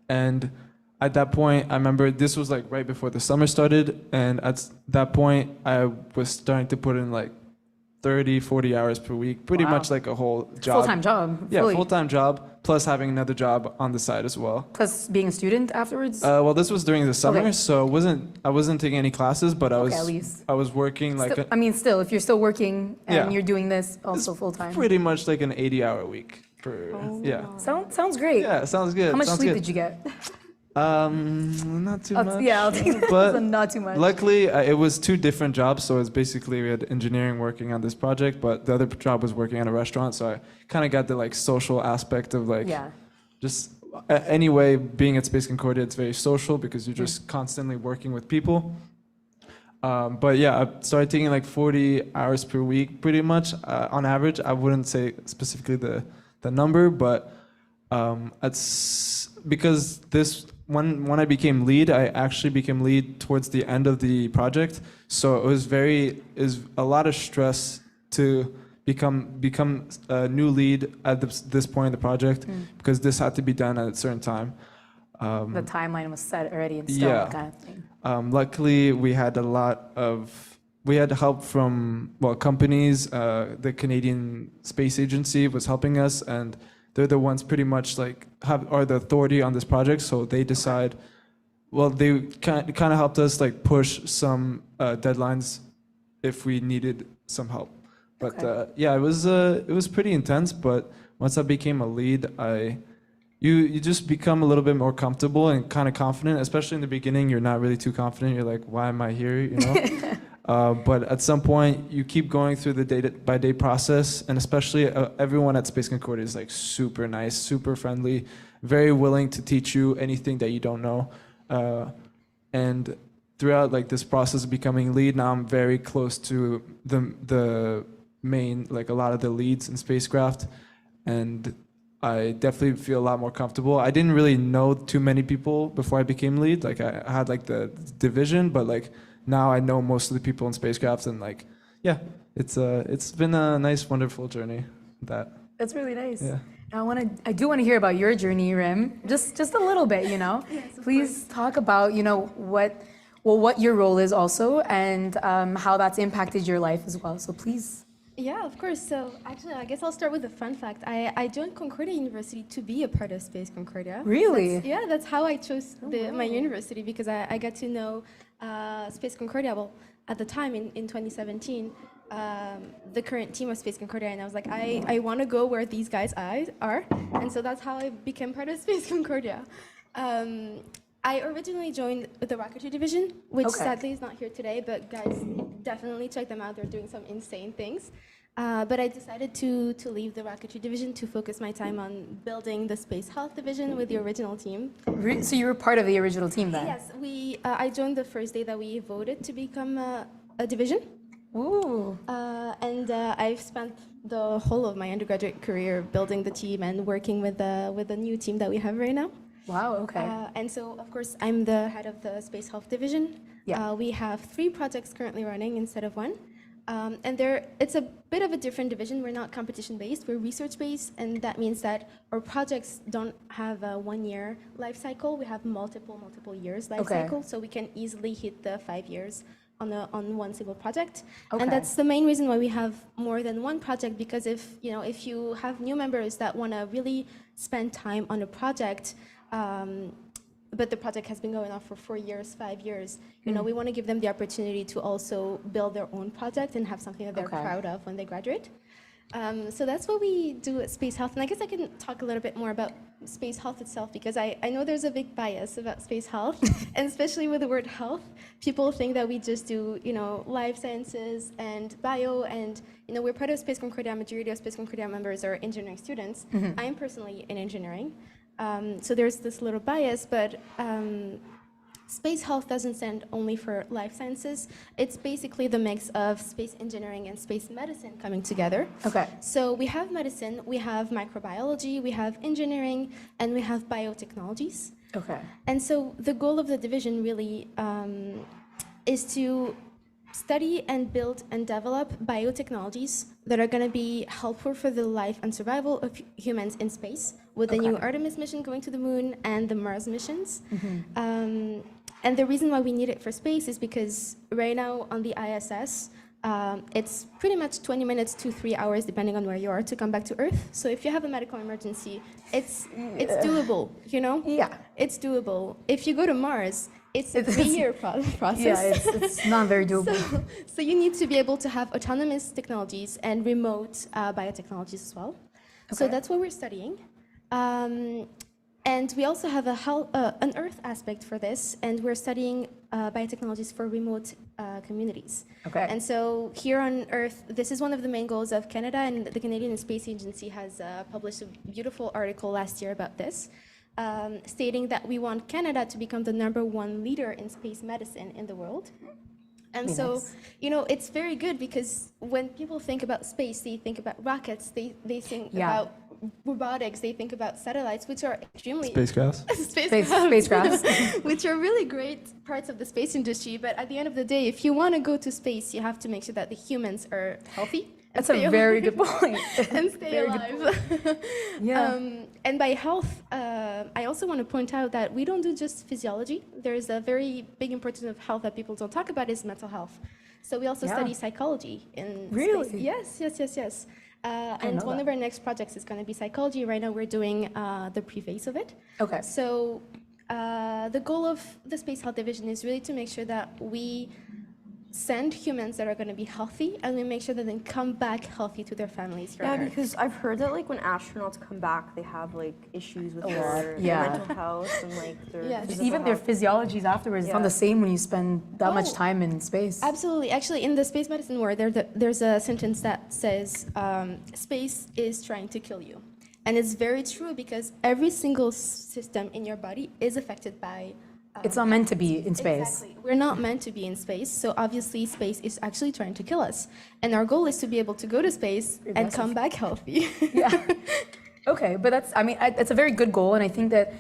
And at that point, I remember this was like right before the summer started, and at that point, I was starting to put in like 30, 40 hours per week, pretty Wow. much like a whole job. Full-time job. Yeah, fully. full-time job, plus having another job on the side as well. Plus being a student afterwards. Well, this was during the summer, Okay. so I wasn't taking any classes, but Okay, at least. I was working like Still, if you're still working and Yeah. you're doing this also full-time. pretty much like an 80-hour week. Yeah. Sounds great. Yeah, sounds good. How much sounds sleep good. did you get? Not too much. Yeah, I'll take that. But Not too much. luckily, it was 2 different jobs. So it's basically we had engineering working on this project, but the other job was working at a restaurant. So I kind of got the like social aspect of like Yeah. just anyway being at Space Concordia. It's very social because you're just constantly working with people. But yeah, I started taking like 40 hours per week, pretty much on average. I wouldn't say specifically the number, but it's because this. When I became lead, I actually became lead towards the end of the project. So it was a lot of stress to become a new lead at this point in the project because this had to be done at a certain time. The timeline was set already in stone, Yeah. kind of thing. Luckily, we had help from companies. The Canadian Space Agency was helping us, and they're the ones pretty much like are the authority on this project. So they decide. Well, they kind of helped us like push some deadlines if we needed some help. But yeah, it was pretty intense. But once I became a lead, you just become a little bit more comfortable and kind of confident. Especially in the beginning, you're not really too confident. You're like, why am I here? You know. But at some point, you keep going through the day-by-day process, and especially everyone at Space Concordia is like super nice, super friendly, very willing to teach you anything that you don't know. And throughout like this process of becoming lead, now I'm very close to the main, like a lot of the leads in Spacecraft, and I definitely feel a lot more comfortable. I didn't really know too many people before I became lead. Like I had like the division, but like now I know most of the people in Spacecraft, and like yeah, it's been a nice, wonderful journey. That's really nice. Yeah. Now I do want to hear about your journey, Rym. Just a little bit, you know. Yes, of Please talk about, you know, what your role is also, and how that's impacted your life as well. So please. Yeah, of course. So actually, I guess I'll start with a fun fact. I joined Concordia University to be a part of Space Concordia. Really? That's how I chose my university, because I got to know Space Concordia, well, at the time in 2017, the current team of Space Concordia, and I was like, I want to go where these guys are, and so that's how I became part of Space Concordia. I originally joined the Rocketry division, which sadly is not here today, but guys, definitely check them out. They're doing some insane things. But I decided to leave the Rocketry division to focus my time on building the Space Health division with the original team. So you were part of the original team then? Yes, I joined the first day that we voted to become a division. Ooh. And I've spent the whole of my undergraduate career building the team and working with the new team that we have right now. Wow, okay. And so, of course, I'm the head of the Space Health division. Yeah. We have 3 projects currently running instead of 1. And it's a bit of a different division. We're not competition-based, we're research-based, and that means that our projects don't have a 1-year life cycle. We have multiple years life cycle, so we can easily hit the 5 years on one single project. And that's the main reason why we have more than one project, because if you have new members that want to really spend time on a project, but the project has been going on for 4 years, 5 years, we want to give them the opportunity to also build their own project and have something that they're proud of when they graduate. So that's what we do at Space Health. And I guess I can talk a little bit more about space health itself, because I know there's a big bias about space health, and especially with the word health, people think that we just do, life sciences and bio, and, we're part of Space Concordia. Majority of Space Concordia members are engineering students. I'm personally in engineering. So there's this little bias, but space health doesn't stand only for life sciences. It's basically the mix of space engineering and space medicine coming together. Okay. So we have medicine, we have microbiology, we have engineering, and we have biotechnologies. Okay. And so the goal of the division really is to study and build and develop biotechnologies that are going to be helpful for the life and survival of humans in space, with the new Artemis mission going to the moon and the Mars missions. And the reason why we need it for space is because right now on the ISS, it's pretty much 20 minutes to 3 hours, depending on where you are, to come back to Earth. So if you have a medical emergency, it's doable, Yeah. It's doable. If you go to Mars, it's a 3-year process. Yeah, it's not very doable. So you need to be able to have autonomous technologies and remote biotechnologies as well. So that's what we're studying. And we also have an Earth aspect for this, and we're studying biotechnologies for remote communities. Okay. And so here on Earth, this is one of the main goals of Canada, and the Canadian Space Agency has published a beautiful article last year about this, stating that we want Canada to become the #1 leader in space medicine in the world. And so, it's very good, because when people think about space, they think about rockets, they think about robotics, they think about satellites, which are extremely... Spacecrafts. Spacecrafts. which are really great parts of the space industry. But at the end of the day, if you want to go to space, you have to make sure that the humans are healthy. That's a very good point. And stay alive. And by health, I also want to point out that we don't do just physiology. There's a very big importance of health that people don't talk about, is mental health. So we also study psychology in space. Yes. And one of our next projects is going to be psychology. Right now we're doing the preface of it. Okay. So the goal of the Space Health Division is really to make sure that we send humans that are going to be healthy, and we make sure that they come back healthy to their families. Because I've heard that when astronauts come back, they have issues with their mental health and their even their physiologies afterwards. It's not the same when you spend that much time in space. Absolutely. Actually, in the space medicine world, there's a sentence that says, space is trying to kill you. And it's very true, because every single system in your body is affected by... It's not meant to be in space. Exactly. We're not meant to be in space, so obviously space is actually trying to kill us. And our goal is to be able to go to space and come back healthy. Okay, but that's a very good goal, and I think that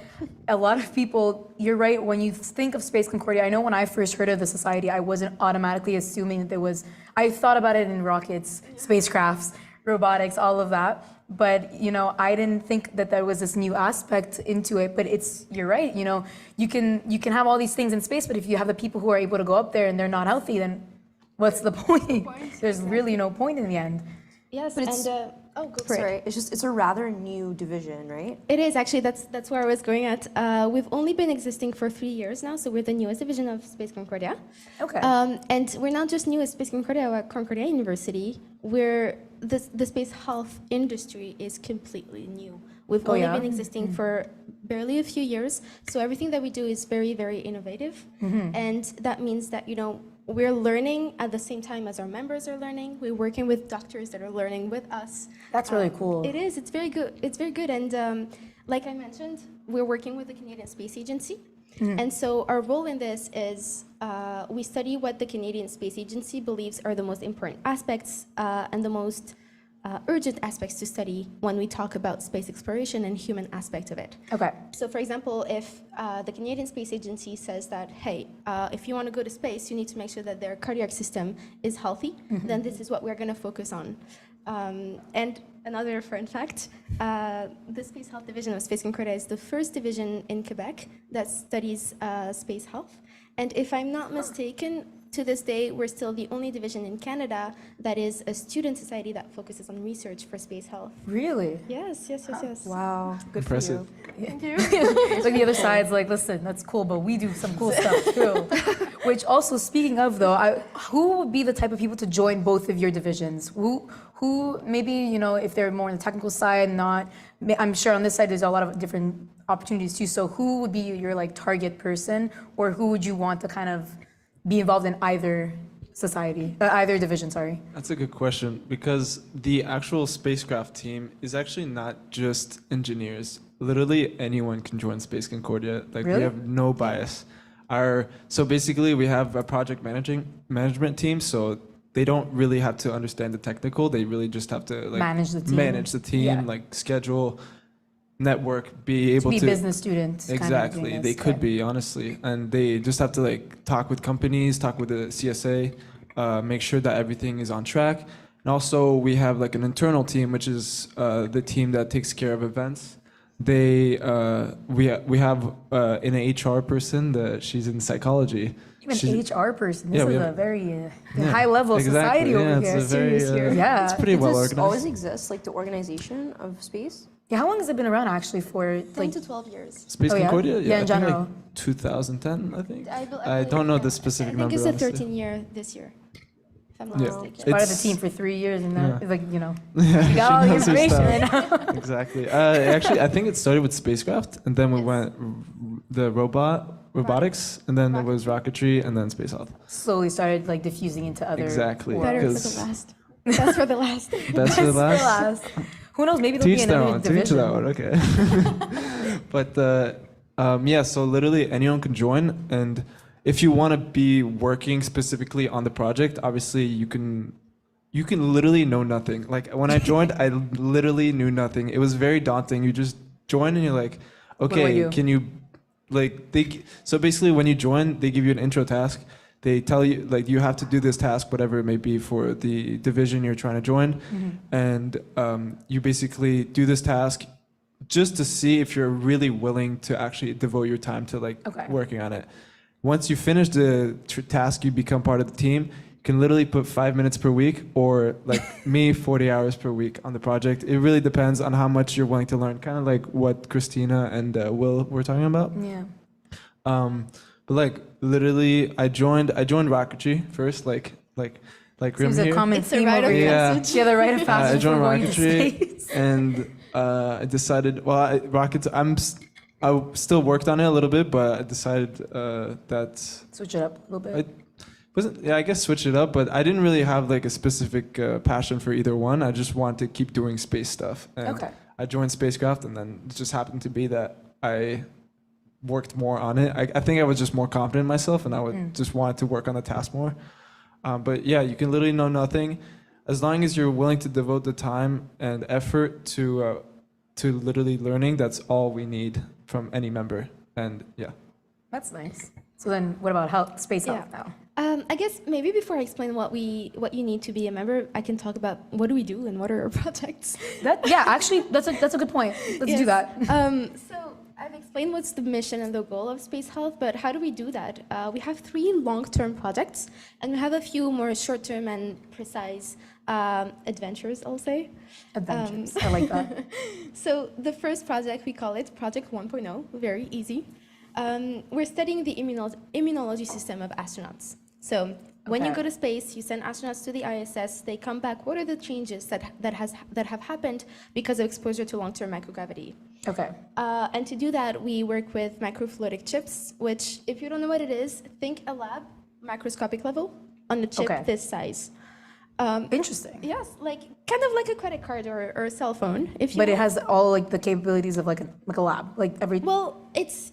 a lot of people, you're right, when you think of Space Concordia, I know when I first heard of the society, I wasn't automatically assuming that there was, I thought about it in rockets, spacecrafts, robotics, all of that. But I didn't think that there was this new aspect into it. But you're right. You can have all these things in space, but if you have the people who are able to go up there and they're not healthy, then what's the point? There's really no point in the end. Yes, but it's, sorry. It's a rather new division, right? It is actually. That's where I was going at. We've only been existing for 3 years now, so we're the newest division of Space Concordia. Okay. And we're not just new at Space Concordia or at Concordia University. The space health industry is completely new. We've only been existing for barely a few years, so everything that we do is very, very innovative. And that means that we're learning at the same time as our members are learning. We're working with doctors that are learning with us. That's really cool. It is. It's very good. It's very good. And like I mentioned, we're working with the Canadian Space Agency. And so our role in this is we study what the Canadian Space Agency believes are the most important aspects and the most urgent aspects to study when we talk about space exploration and human aspect of it. Okay. So for example, if the Canadian Space Agency says that, hey, if you want to go to space, you need to make sure that their cardiac system is healthy, then this is what we're going to focus on. And another fun fact, the Space Health Division of Space Concordia is the first division in Quebec that studies space health. And if I'm not mistaken, to this day, we're still the only division in Canada that is a student society that focuses on research for space health. Really? Yes. Wow. Good Impressive. for you. Thank you. It's the other side's listen, that's cool, but we do some cool stuff too. Which also, speaking of though, who would be the type of people to join both of your divisions? Who maybe, you know, if they're more on the technical side, not, I'm sure on this side there's a lot of different opportunities too. So who would be your like target person, or who would you want to kind of be involved in either either division, sorry? That's a good question, because the actual spacecraft team is actually not just engineers. Literally anyone can join Space Concordia. Like Really? we have no bias. So basically we have a project management team, so they don't really have to understand the technical. They really just have to like Manage the team. Yeah. like schedule, network, be able Be to business students. exactly. They could be, honestly, and they just have to like talk with companies, talk with the CSA, make sure that everything is on track. And also we have like an internal team, which is the team that takes care of events. We have an HR person she's in psychology. Even HR person. This we is have- a very high level society over it's here. a very, Yeah. it's pretty Does well this organized. always exist, like the organization of space? Yeah, how long has it been around actually for 10 like to 12 years. Space Oh, yeah? Concordia? Yeah, in I think, general. like 2010, I think. I I don't know the specific I think number. it's the honestly. 13 year this year, if I'm not Yeah. mistaken. part of the It's- team for 3 years and then Yeah. like, you know, Yeah, you got all she the knows her information stuff. right now. Exactly. Actually, I think it started with Spacecraft, and then we went the robotics, and then there was Rocketry, and then Space Health. Slowly started like diffusing into other Exactly. worlds. Better for because- the last. That's for the last. That's the Best for last. last. Who knows? Maybe there'll Teach be that another one. Teach division. that one. Okay. But yeah, so literally anyone can join, and if you want to be working specifically on the project, obviously you can literally know nothing. Like when I joined, I literally knew nothing. It was very daunting. You just join and you're like, do I okay, do? can you like so basically when you join, they give you an intro task. They tell you like you have to do this task, whatever it may be, for the division you're trying to join, and you basically do this task just to see if you're really willing to actually devote your time to like Okay. working on it. Once you finish the task, you become part of the team. You can literally put 5 minutes per week, or like me, 40 hours per week on the project. It really depends on how much you're willing to learn. Kind of like what Christina and Will were talking about. Yeah. But like literally, I joined Rocketry first, like Rym Seems a here. common It's a theme rite over of here. Yeah. passage. Yeah, the rite of I passage for joined going to Rocketry, space. and I decided. Well, I still worked on it a little bit, but I decided that Switch it up a little bit. I guess switch it up. But I didn't really have like a specific passion for either one. I just wanted to keep doing space stuff. And Okay. I joined Spacecraft, and then it just happened to be that I worked more on it. I think I was just more confident in myself, and I would just wanted to work on the task more. But yeah, you can literally know nothing, as long as you're willing to devote the time and effort to literally learning. That's all we need from any member. And yeah. That's nice. So then what about health, space health now? I guess maybe before I explain what you need to be a member, I can talk about what do we do and what are our projects. Actually, that's a good point. Let's do Yes. that. So I've explained what's the mission and the goal of Space Health, but how do we do that? We have 3 long-term projects, and we have a few more short-term and precise adventures, I'll say. Adventures. I like that. So the first project, we call it Project 1.0, very easy. We're studying the immunology system of astronauts. So when you Okay. go to space, you send astronauts to the ISS, they come back, what are the changes that have happened because of exposure to long-term microgravity? Okay. And to do that, we work with microfluidic chips, which, if you don't know what it is, think a lab, microscopic level, on a chip Okay. this size. Interesting. Yes, like kind of like a credit card or a cell phone. If you But it has all like the capabilities of like a lab, like every. Well, it's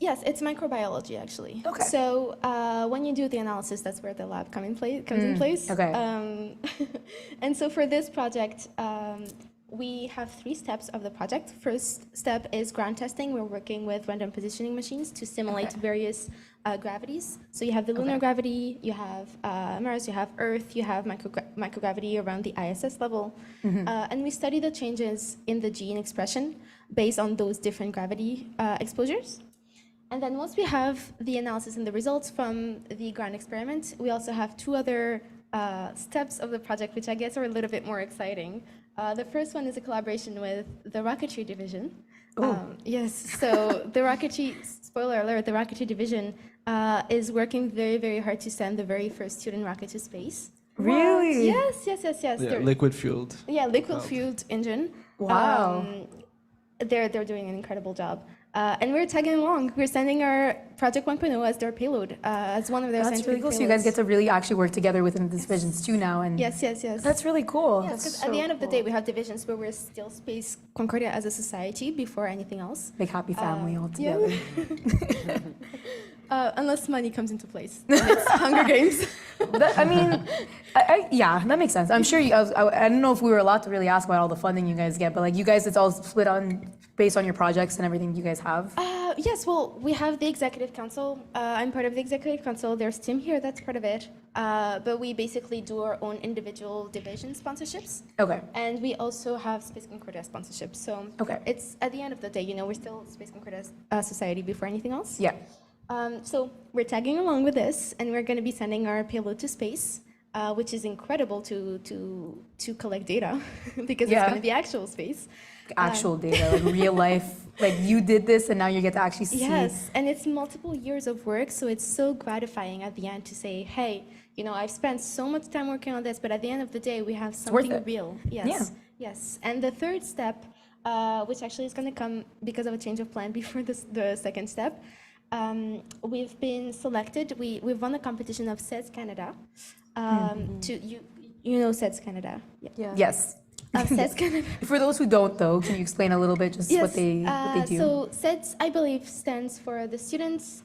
microbiology actually. Okay. So when you do the analysis, that's where the lab comes in place. okay. And so for this project, we have 3 steps of the project. First step is ground testing. We're working with random positioning machines to simulate Okay. various gravities. So you have the lunar Okay. gravity, you have Mars, you have Earth, you have microgravity around the ISS level. And we study the changes in the gene expression based on those different gravity exposures. And then once we have the analysis and the results from the ground experiment, we also have 2 other steps of the project, which I guess are a little bit more exciting. The first one is a collaboration with the Rocketry division. Yes, so the Rocketry, spoiler alert, the Rocketry division is working very, very hard to send the very first student rocket to space. Really? Yes. Yeah, They're- liquid fueled. Yeah, liquid fueled engine. Wow. They're doing an incredible job. And we're tagging along. We're sending our Project 1.0 as their payload, as one of their That's scientific really cool. So you guys payloads. get to really actually work together within the divisions too now. And Yes. that's really cool. Because at the end of the day, we have divisions where we're still Space Concordia as a society before anything else. Big happy family all yeah. together. Unless money comes into place. Then it's Hunger Games. I mean, yeah, that makes sense. I'm sure I don't know if we were allowed to really ask about all the funding you guys get, but like you guys, it's all split on based on your projects and everything you guys have. Yes, well, we have the executive council. I'm part of the executive council. There's Tim here, that's part of it. But we basically do our own individual division sponsorships. Okay. And we also have Space Concordia sponsorships. So Okay. it's at the end of the day, we're still Space Concordia society before anything else. Yeah. So we're tagging along with this, and we're going to be sending our payload to space, which is incredible to collect data because it's Yeah. going to be actual space. Actual data, like real life. Like you did this, and now you get to actually see. Yes, and it's multiple years of work, so it's so gratifying at the end to say, hey, I've spent so much time working on this, but at the end of the day, we have worth something it. real. Yes. Yeah. Yes. And the third step, which actually is going to come because of a change of plan before the second step, we've been selected. We've won a competition of SEDS Canada. You know SEDS Canada. Yeah. Yes. SEDS Canada. For those who don't, though, can you explain a little bit just what they do? So SEDS, I believe, stands for the Students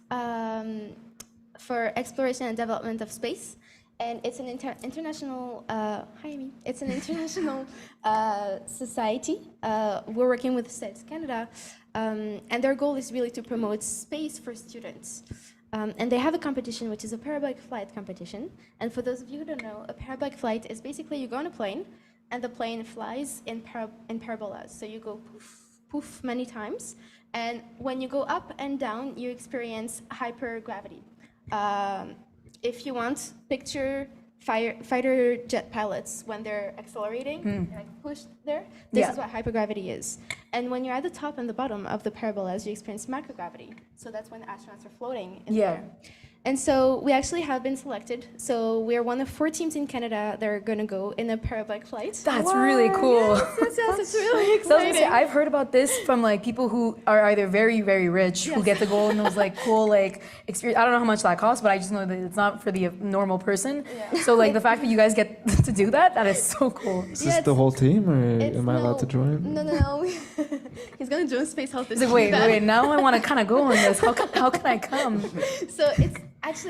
for Exploration and Development of Space, and it's an international. Hi, Amy. It's an international society. We're working with SEDS Canada, and their goal is really to promote space for students. And they have a competition, which is a parabolic flight competition. And for those of you who don't know, a parabolic flight is basically you go on a plane, and the plane flies in parabolas. So you go poof, poof many times. And when you go up and down, you experience hypergravity. If you want, picture fighter jet pilots when they're accelerating, like pushed there. This is what hypergravity is. And when you're at the top and the bottom of the parabolas, you experience microgravity. So that's when the astronauts are floating in the air. And so we actually have been selected. So we're one of 4 teams in Canada that are going to go in a parabolic flight. That's really cool. Yes, it's really So I was gonna exciting. say, I've heard about this from like people who are either very, very rich who get to go in those like cool like experience. I don't know how much that costs, but I just know that it's not for the normal person. So like the fact that you guys get to do that, that is so cool. Is this the whole team, or am I allowed to join? No. He's going to join Space Health. It's like, wait, now I want to kind of go on this. How can I come? So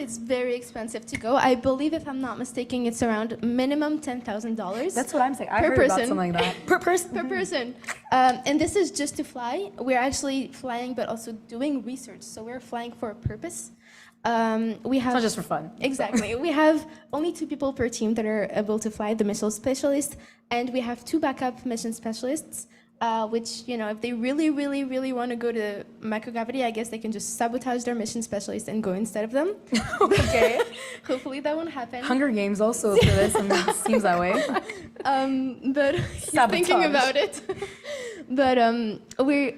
it's very expensive to go. I believe, if I'm not mistaken, it's around minimum $10,000. That's what I'm saying. I Per heard person. about something like that. Per person. Per person. And this is just to fly. We're actually flying, but also doing research. So we're flying for a purpose. We have It's not just for fun. Exactly. We have only 2 people per team that are able to fly, the mission specialist, and we have 2 backup mission specialists. Which, if they really, really, really want to go to microgravity, I guess they can just sabotage their mission specialist and go instead of them. Okay. Hopefully that won't happen. Hunger Games also for this, and it seems that way. But he's thinking about it. But we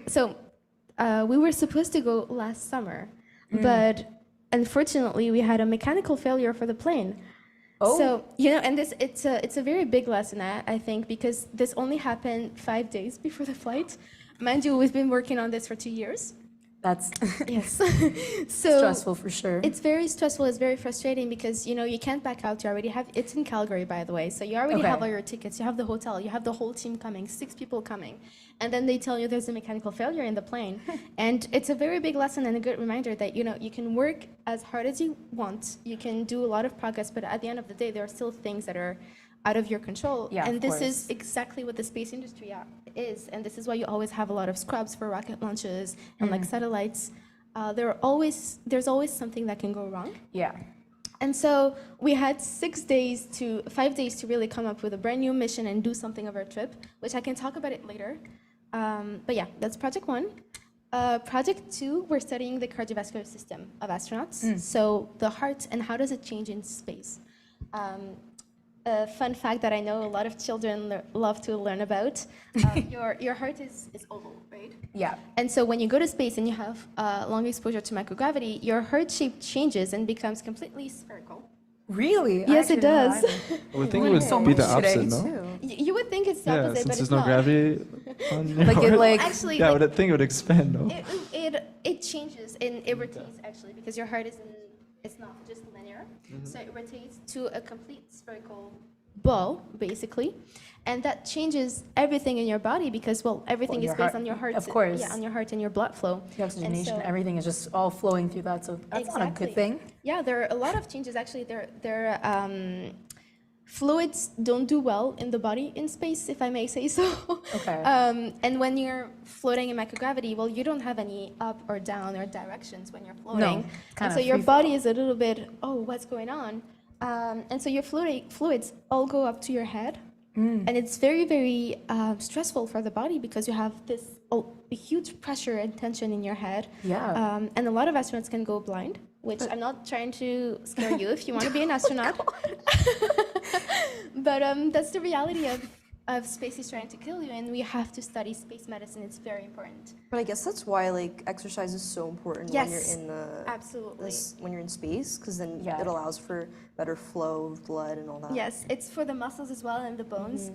were supposed to go last summer, but unfortunately we had a mechanical failure for the plane. Oh. So, and it's a very big lesson, I think, because this only happened 5 days before the flight. Mind you, we've been working on this for 2 years. That's Yes. So stressful for sure. it's very stressful. It's very frustrating because, you can't back out. You already have, it's in Calgary, by the way. So you already have all your tickets. You have the hotel. You have the whole team coming, 6 people coming. And then they tell you there's a mechanical failure in the plane. And it's a very big lesson and a good reminder that, you can work as hard as you want. You can do a lot of progress, but at the end of the day, there are still things that are out of your control. Yeah, and of this course. is exactly what the space industry is. And this is why you always have a lot of scrubs for rocket launches and like satellites. There's always something that can go wrong. Yeah. And so we had 5 days to really come up with a brand new mission and do something of our trip, which I can talk about it later. But yeah, that's project 1. Project 2, we're studying the cardiovascular system of astronauts. So the heart and how does it change in space. a fun fact that I know a lot of children love to learn about. Your heart is oval, right? Yeah. And so when you go to space and you have long exposure to microgravity, your heart shape changes and becomes completely spherical. Really? Yes, it does. I would think it would be the opposite, no? You would think it's the Yeah, opposite, but since it's there's no not. gravity on your Like it heart. like Actually, Yeah, I like, would think it would expand, no? it changes and it rotates actually because your heart it's not just linear, so it rotates to a complete spherical ball basically, and that changes everything in your body because everything Well, is your based heart- on your heart. of course. Yeah, on your heart and your blood flow. the oxygenation, And so- everything is just all flowing through that. So that's not a good thing. Yeah, there are a lot of changes actually. There fluids don't do well in the body in space, if I may say so. Okay. And when you're floating in microgravity, well, you don't have any up or down or directions when you're floating. it's And kinda so your free fall. body is a little bit, oh, what's going on? And so your fluids all go up to your head. And it's very, very stressful for the body because you have this huge pressure and tension in your head. Yeah. And a lot of astronauts can go blind, which I'm not trying to scare you if you want to be an astronaut. But that's the reality of space is trying to kill you, and we have to study space medicine. It's very important. But I guess that's why like exercise is so important when you're Yes, in the absolutely. when you're in space, because then Yeah. it allows for better flow of blood and all that. Yes, it's for the muscles as well and the bones.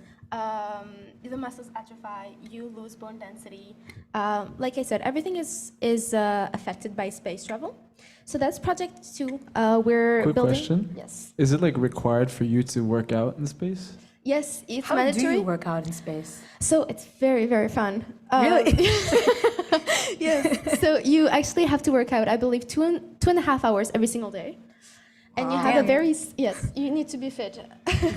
The muscles atrophy, you lose bone density. Like I said, everything is affected by space travel. So that's project 2. We're Quick building. question. Yes. Is it like required for you to work out in space? Yes, it's How mandatory. do you work out in space? So it's very, very fun. Really? Yes. So you actually have to work out, I believe, 2.5 hours every single day. And you have a Damn. very, yes, you need to be fit.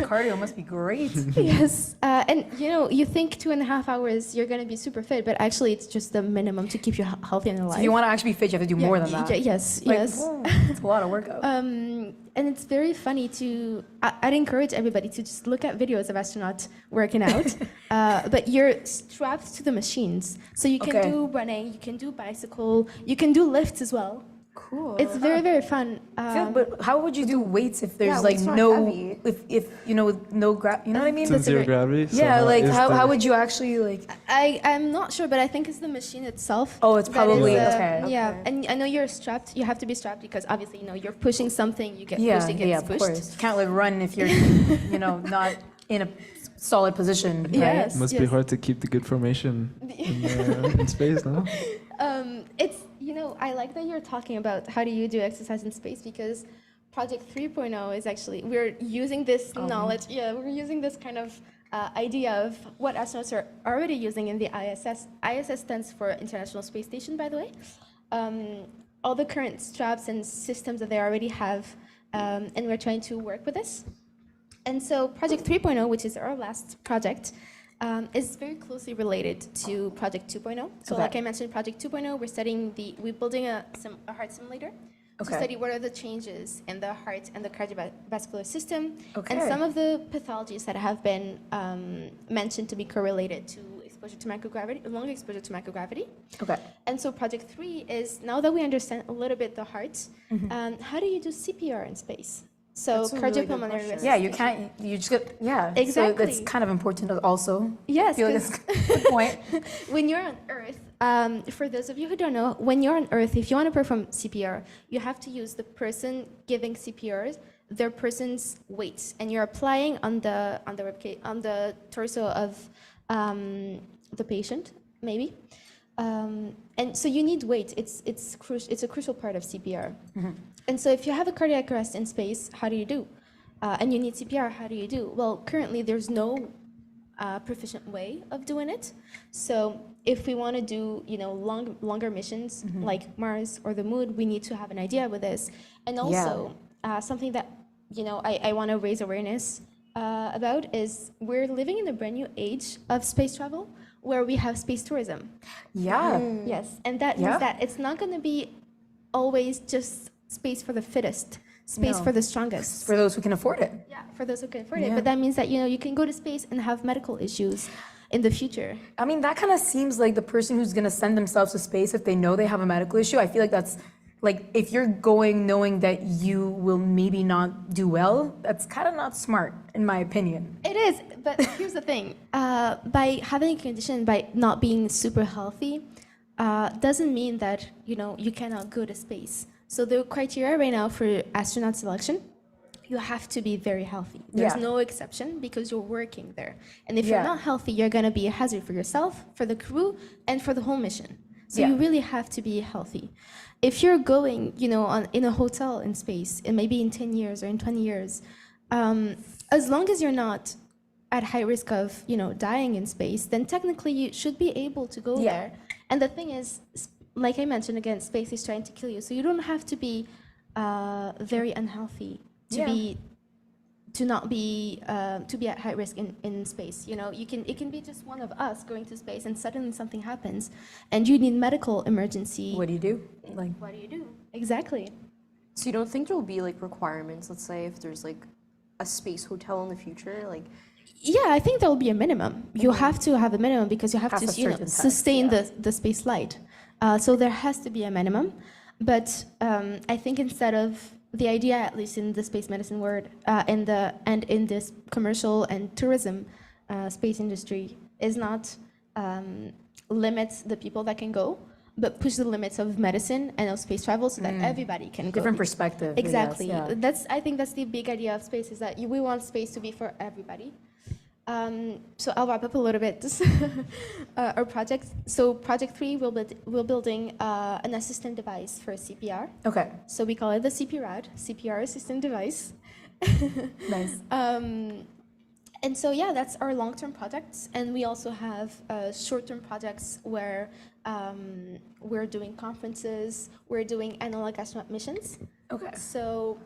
Cardio must be great. Yes. And you think 2.5 hours, you're going to be super fit, but actually it's just the minimum to keep you healthy and alive. So if you want to actually be fit, you have to do more than that. Yes, Like, yes. whoa, it's a lot of workout. And it's very funny I'd encourage everybody to just look at videos of astronauts working out, but you're strapped to the machines. So you can Okay. do running, you can do bicycle, you can do lifts as well. Cool. It's very, very fun. But how would you do weights if there's yeah, like weights not no, heavy. if with no you know what I mean? Since zero gravity? so Yeah, like is how the- would you actually like? I'm not sure, but I think it's the machine itself. Oh, it's that probably- is, okay. Yeah, and I know you're strapped. You have to be strapped because obviously, you're pushing something. You get Yeah, pushed, it gets yeah, of pushed. course. You can't like run if you're, not in a solid position. Right? Yes. Must be hard to keep the good formation in space, no? It's I like that you're talking about how do you do exercise in space because Project 3.0 is actually we're using this knowledge. Yeah, we're using this kind of idea of what astronauts are already using in the ISS. ISS stands for International Space Station, by the way. All the current straps and systems that they already have, and we're trying to work with this. And so Project 3.0, which is our last project, is very closely related to Project 2.0. So Okay. like I mentioned, Project 2.0, we're building a heart simulator to Okay. study what are the changes in the heart and the cardiovascular system, Okay. and some of the pathologies that have been mentioned to be correlated to exposure to microgravity, long exposure to microgravity. Okay. And so Project 3 is, now that we understand a little bit the heart, how do you do CPR in space? So That's a really good cardiopulmonary question. Yeah, you resuscitation. can't. You just get. Yeah. So Exactly. that's kind of important also. Yes, I feel like 'cause- that's a good point. When you're on Earth, for those of you who don't know, when you're on Earth, if you want to perform CPR, you have to use the person giving CPR, their person's weight, and you're applying on the torso of the patient, maybe. And so you need weight. It's a crucial part of CPR. And so if you have a cardiac arrest in space, how do you do? And you need CPR, how do you do? Well, currently there's no proficient way of doing it. So if we want to do, longer missions like Mars or the Moon, we need to have an idea with this. And also something that, I want to raise awareness about is we're living in a brand new age of space travel where we have space tourism. Yeah. Yes, and that Yeah. means that it's not going to be always just space for the fittest, space No. for the strongest. For those who can afford it. Yeah, for those who can afford it. Yeah. But that means that you can go to space and have medical issues in the future. I mean, that kind of seems like the person who's going to send themselves to space if they know they have a medical issue. I feel like that's like if you're going knowing that you will maybe not do well, that's kind of not smart, in my opinion. It is, but here's the thing. By having a condition, by not being super healthy, doesn't mean that, you cannot go to space. So the criteria right now for astronaut selection, you have to be very healthy. There's no exception because you're working there. And if you're not healthy, you're going to be a hazard for yourself, for the crew, and for the whole mission. So you really have to be healthy. If you're going, in a hotel in space, and maybe in 10 years or in 20 years, as long as you're not at high risk of, dying in space, then technically you should be able to go there. And the thing is, like I mentioned again, space is trying to kill you. So you don't have to be very unhealthy to be at high risk in space. It can be just one of us going to space and suddenly something happens and you need medical emergency. What do you do? What do you do? Exactly. So you don't think there will be like requirements, let's say if there's like a space hotel in the future, like? Yeah, I think there will be a minimum. You have to have a minimum because you have to sustain the space flight. So there has to be a minimum. But I think instead of the idea, at least in the space medicine world, and in this commercial and tourism space industry, is not limit the people that can go, but push the limits of medicine and of space travel so that everybody can go. Different perspective. Exactly. I guess, I think that's the big idea of space, is that we want space to be for everybody. So I'll wrap up a little bit our project. So project 3, we're building an assistant device for CPR. Okay. So we call it the CPRAD, CPR assistant device. Nice. And so that's our long-term projects, and we also have short-term projects where we're doing conferences, we're doing analog astronaut missions. Okay. So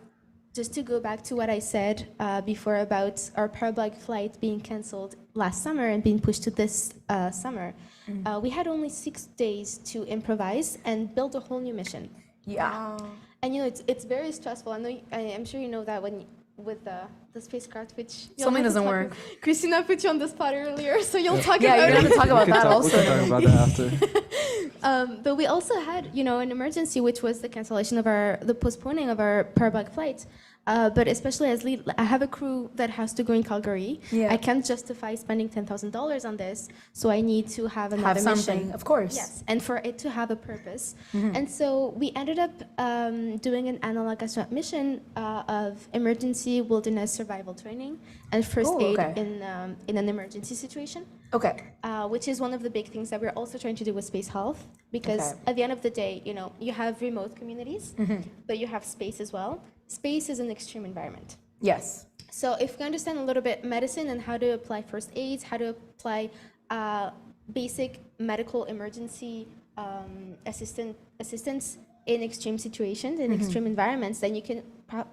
just to go back to what I said before about our parabolic flight being canceled last summer and being pushed to this summer, we had only 6 days to improvise and build a whole new mission. Yeah. And it's very stressful. I'm sure you know that with the spacecraft, which something doesn't work. Christina put you on the spot earlier, so you'll talk about you're it. going to talk about that also. We can talk about that after. But we also had, an emergency, which was the cancellation of the postponing of our parabolic flight. But especially as lead, I have a crew that has to go in Calgary. Yeah. I can't justify spending $10,000 on this, so I need to have another something, mission. of course. Yes, and for it to have a purpose. And so we ended up doing an analog astronaut mission of emergency wilderness survival training and first aid in an emergency situation. Okay. Which is one of the big things that we're also trying to do with space health, because at the end of the day, you have remote communities, but you have space as well. Space is an extreme environment. Yes. So if we understand a little bit medicine and how to apply first aids, how to apply basic medical emergency assistance in extreme situations, in extreme environments, then you can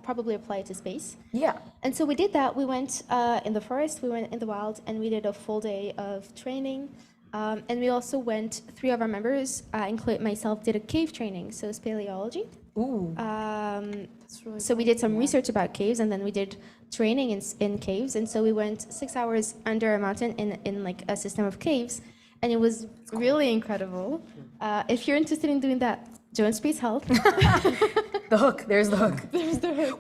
probably apply it to space. Yeah. And so we did that. We went in the forest, we went in the wild, and we did a full day of training. And we also went, 3 of our members, including myself, did a cave training, so speleology. Ooh. That's really so we did some research about caves, and then we did training in caves. And so we went 6 hours under a mountain in like a system of caves, and it was really incredible. If you're interested in doing that, join Space Health. The hook. There's the hook. There's the hook.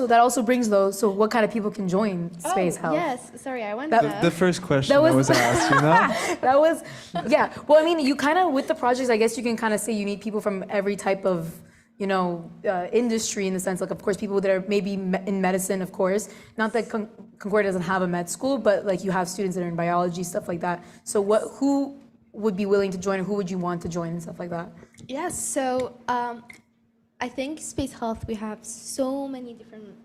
That also brings those. So what kind of people can join Space Health? Yes. Sorry, I went. The first question that was asked, That was, yeah. Well, I mean, you kind of, with the projects, I guess you can kind of say you need people from every type of, industry, in the sense, like, of course, people that are maybe in medicine, of course. Not that Concordia doesn't have a med school, but like you have students that are in biology, stuff like that. So who would be willing to join, or who would you want to join and stuff like that? Yes. So I think Space Health, we have so many different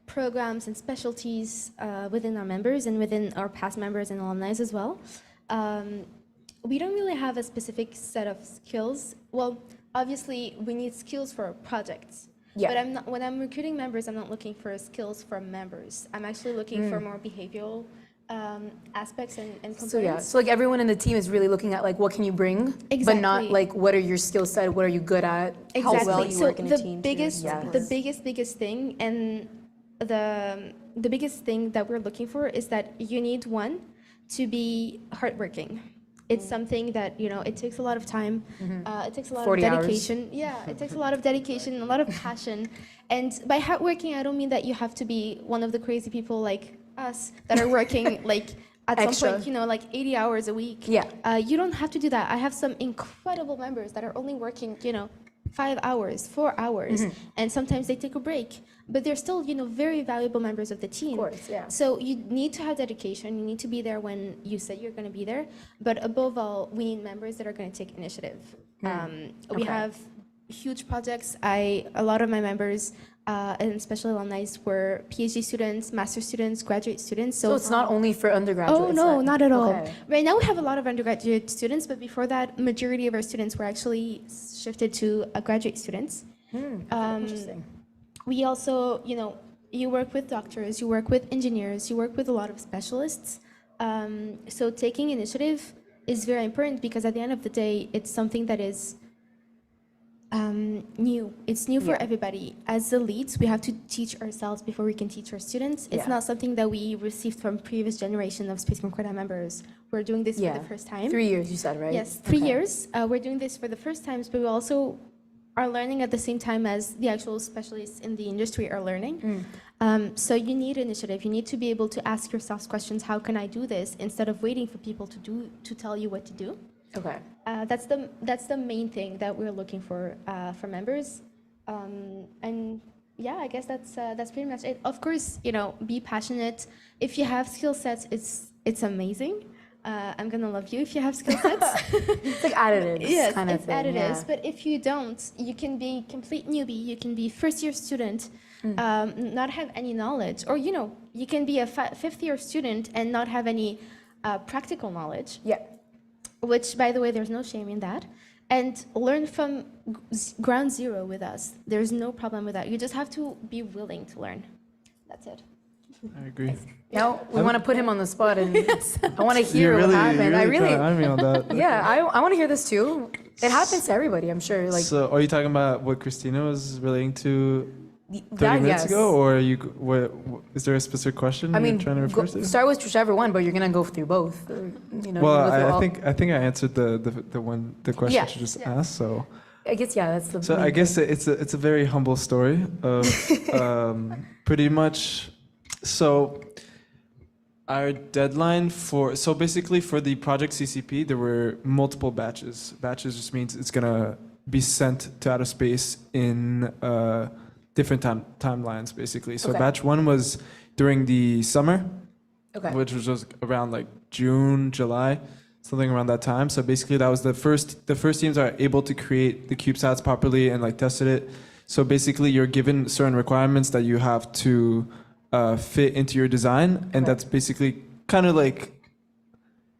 programs and specialties within our members and within our past members and alumni as well. We don't really have a specific set of skills. Well, obviously, we need skills for projects. Yeah. But when I'm recruiting members, I'm not looking for skills from members. I'm actually looking for more behavioral aspects and components. So like everyone in the team is really looking at like what can you bring, but not like what are your skill set, what are you good at, exactly. How well you work in a team. The biggest thing, and the biggest thing that we're looking for is that you need one to be hardworking. It's something that, it takes a lot of time. It takes a lot of 40 hours. dedication. Yeah, it takes a lot of dedication, a lot of passion. And by hardworking, I don't mean that you have to be one of the crazy people like us that are working like at Extra. some point, like 80 hours a week. Yeah. You don't have to do that. I have some incredible members that are only working, 5 hours, 4 hours, and sometimes they take a break. But they're still, very valuable members of the team. Of course, yeah. So you need to have dedication. You need to be there when you said you're going to be there. But above all, we need members that are going to take initiative. We Okay. have huge projects. A lot of my members, and special alumni, were PhD students, master students, graduate students. So it's not only for undergraduates? Oh, no, not at all. Okay. Right now we have a lot of undergraduate students, but before that, majority of our students were actually shifted to graduate students. Interesting. We also, you work with doctors, you work with engineers, you work with a lot of specialists. So taking initiative is very important because at the end of the day, it's something that is new. It's new for everybody. As the leads, we have to teach ourselves before we can teach our students. It's not something that we received from previous generation of Space Concordia members. We're doing this for the first time. 3 years, you said, right? Yes, 3 years. We're doing this for the first times, but we also are learning at the same time as the actual specialists in the industry are learning. So you need initiative. You need to be able to ask yourselves questions. How can I do this? Instead of waiting for people to tell you what to do. Okay. That's the main thing that we're looking for members. And yeah, I guess that's pretty much it. Of course, be passionate. If you have skill sets, it's amazing. I'm gonna love you if you have skill sets. It's like additives, Yes, kind of it's thing. additives. Yeah. But if you don't, you can be complete newbie. You can be first-year student, not have any knowledge, or you can be a fifth-year student and not have any practical knowledge. Yeah. Which, by the way, there's no shame in that. And learn from ground zero with us. There's no problem with that. You just have to be willing to learn. That's it. I agree. Now we want to put him on the spot, and I want to hear You're what really, happened. you're I really really, trying me on that. yeah, I want to hear this too. It happens to everybody, I'm sure. Like So, are you talking about what Christina was relating to 30 that, minutes yes. ago, or are you? What, is there a specific question I mean, you're trying to refer to? start with whichever one, but you're gonna go through both. Or, you know, Well, go through all- I think I answered the question Yeah. you just asked. So, I guess that's the. so main I guess thing. it's a very humble story of pretty much. So, our deadline so basically for the project CCP, there were multiple batches. Batches just means it's gonna be sent to outer space in different timelines, basically. So Okay. batch one was during the summer, Okay. which was just around like June, July, something around that time. So basically, that was the first teams are able to create the CubeSats properly and like tested it. So basically, you're given certain requirements that you have to fit into your design, and that's basically kind of like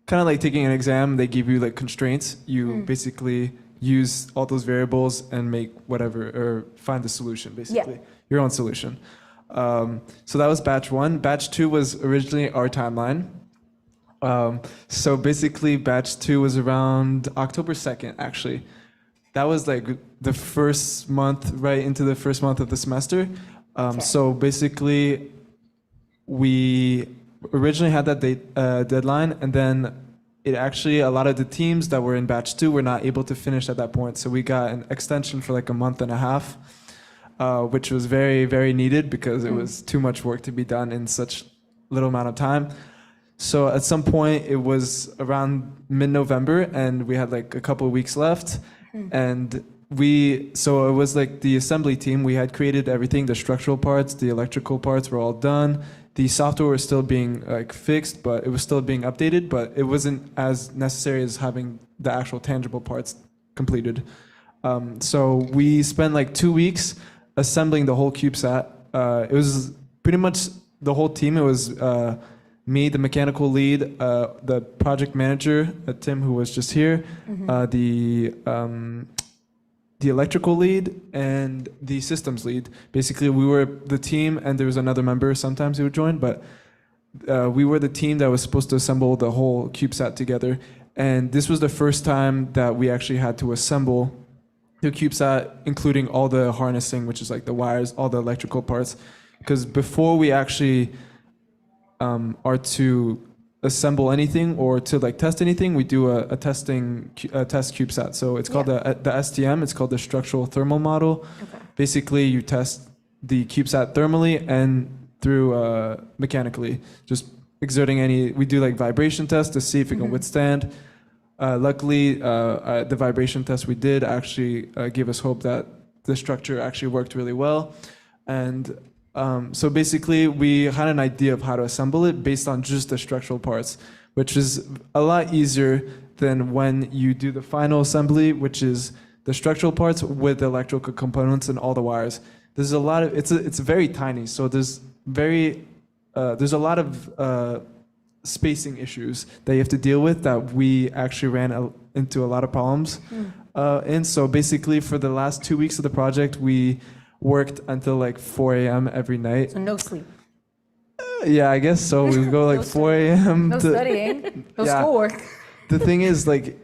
taking an exam. They give you like constraints. You basically use all those variables and make whatever, or find the solution, basically your own solution. So that was batch one. Batch two was originally our timeline. So basically, batch two was around October 2nd, actually. That was like the first month, right into the first month of the semester. So basically, we originally had that deadline, and then it actually, a lot of the teams that were in batch two were not able to finish at that point. So we got an extension for like a month and a half, which was very, very needed because it was too much work to be done in such little amount of time. So at some point, it was around mid-November, and we had like a couple of weeks left. And so it was like the assembly team, we had created everything, the structural parts, the electrical parts were all done. The software was still being like fixed, but it was still being updated, but it wasn't as necessary as having the actual tangible parts completed. So we spent like 2 weeks assembling the whole CubeSat. It was pretty much the whole team. It was me, the mechanical lead, the project manager, Tim, who was just here, the electrical lead, and the systems lead. Basically, we were the team, and there was another member sometimes who would join, but we were the team that was supposed to assemble the whole CubeSat together. And this was the first time that we actually had to assemble the CubeSat, including all the harnessing, which is like the wires, all the electrical parts. Because before we actually are to assemble anything or to like test anything, we do a test CubeSat. So it's called the STM. It's called the structural thermal model. Okay. Basically, you test the CubeSat thermally and through mechanically, just exerting any. We do like vibration tests to see if it can withstand. Luckily, the vibration test we did actually gave us hope that the structure actually worked really well, and so basically we had an idea of how to assemble it based on just the structural parts, which is a lot easier than when you do the final assembly, which is the structural parts with the electrical components and all the wires. There's a lot of it's very tiny, so there's a lot of spacing issues that you have to deal with that we actually ran into a lot of problems. And so basically for the last 2 weeks of the project, we worked until like 4 a.m. every night. So no sleep, Yeah, I guess so. We would go like 4 a.m. no studying, no Yeah. schoolwork. The thing is, like,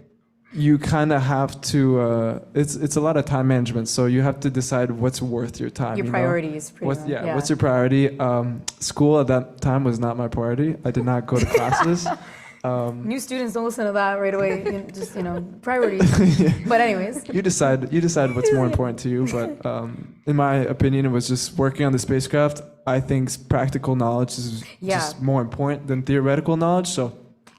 you kind of have to. It's a lot of time management. So you have to decide what's worth your time. Your you know? priorities, pretty much. What's your priority? School at that time was not my priority. I did not go to classes. New students don't listen to that right away. Just priorities. But anyways, You decide what's more important to you. But in my opinion, it was just working on the spacecraft. I think practical knowledge is just more important than theoretical knowledge. So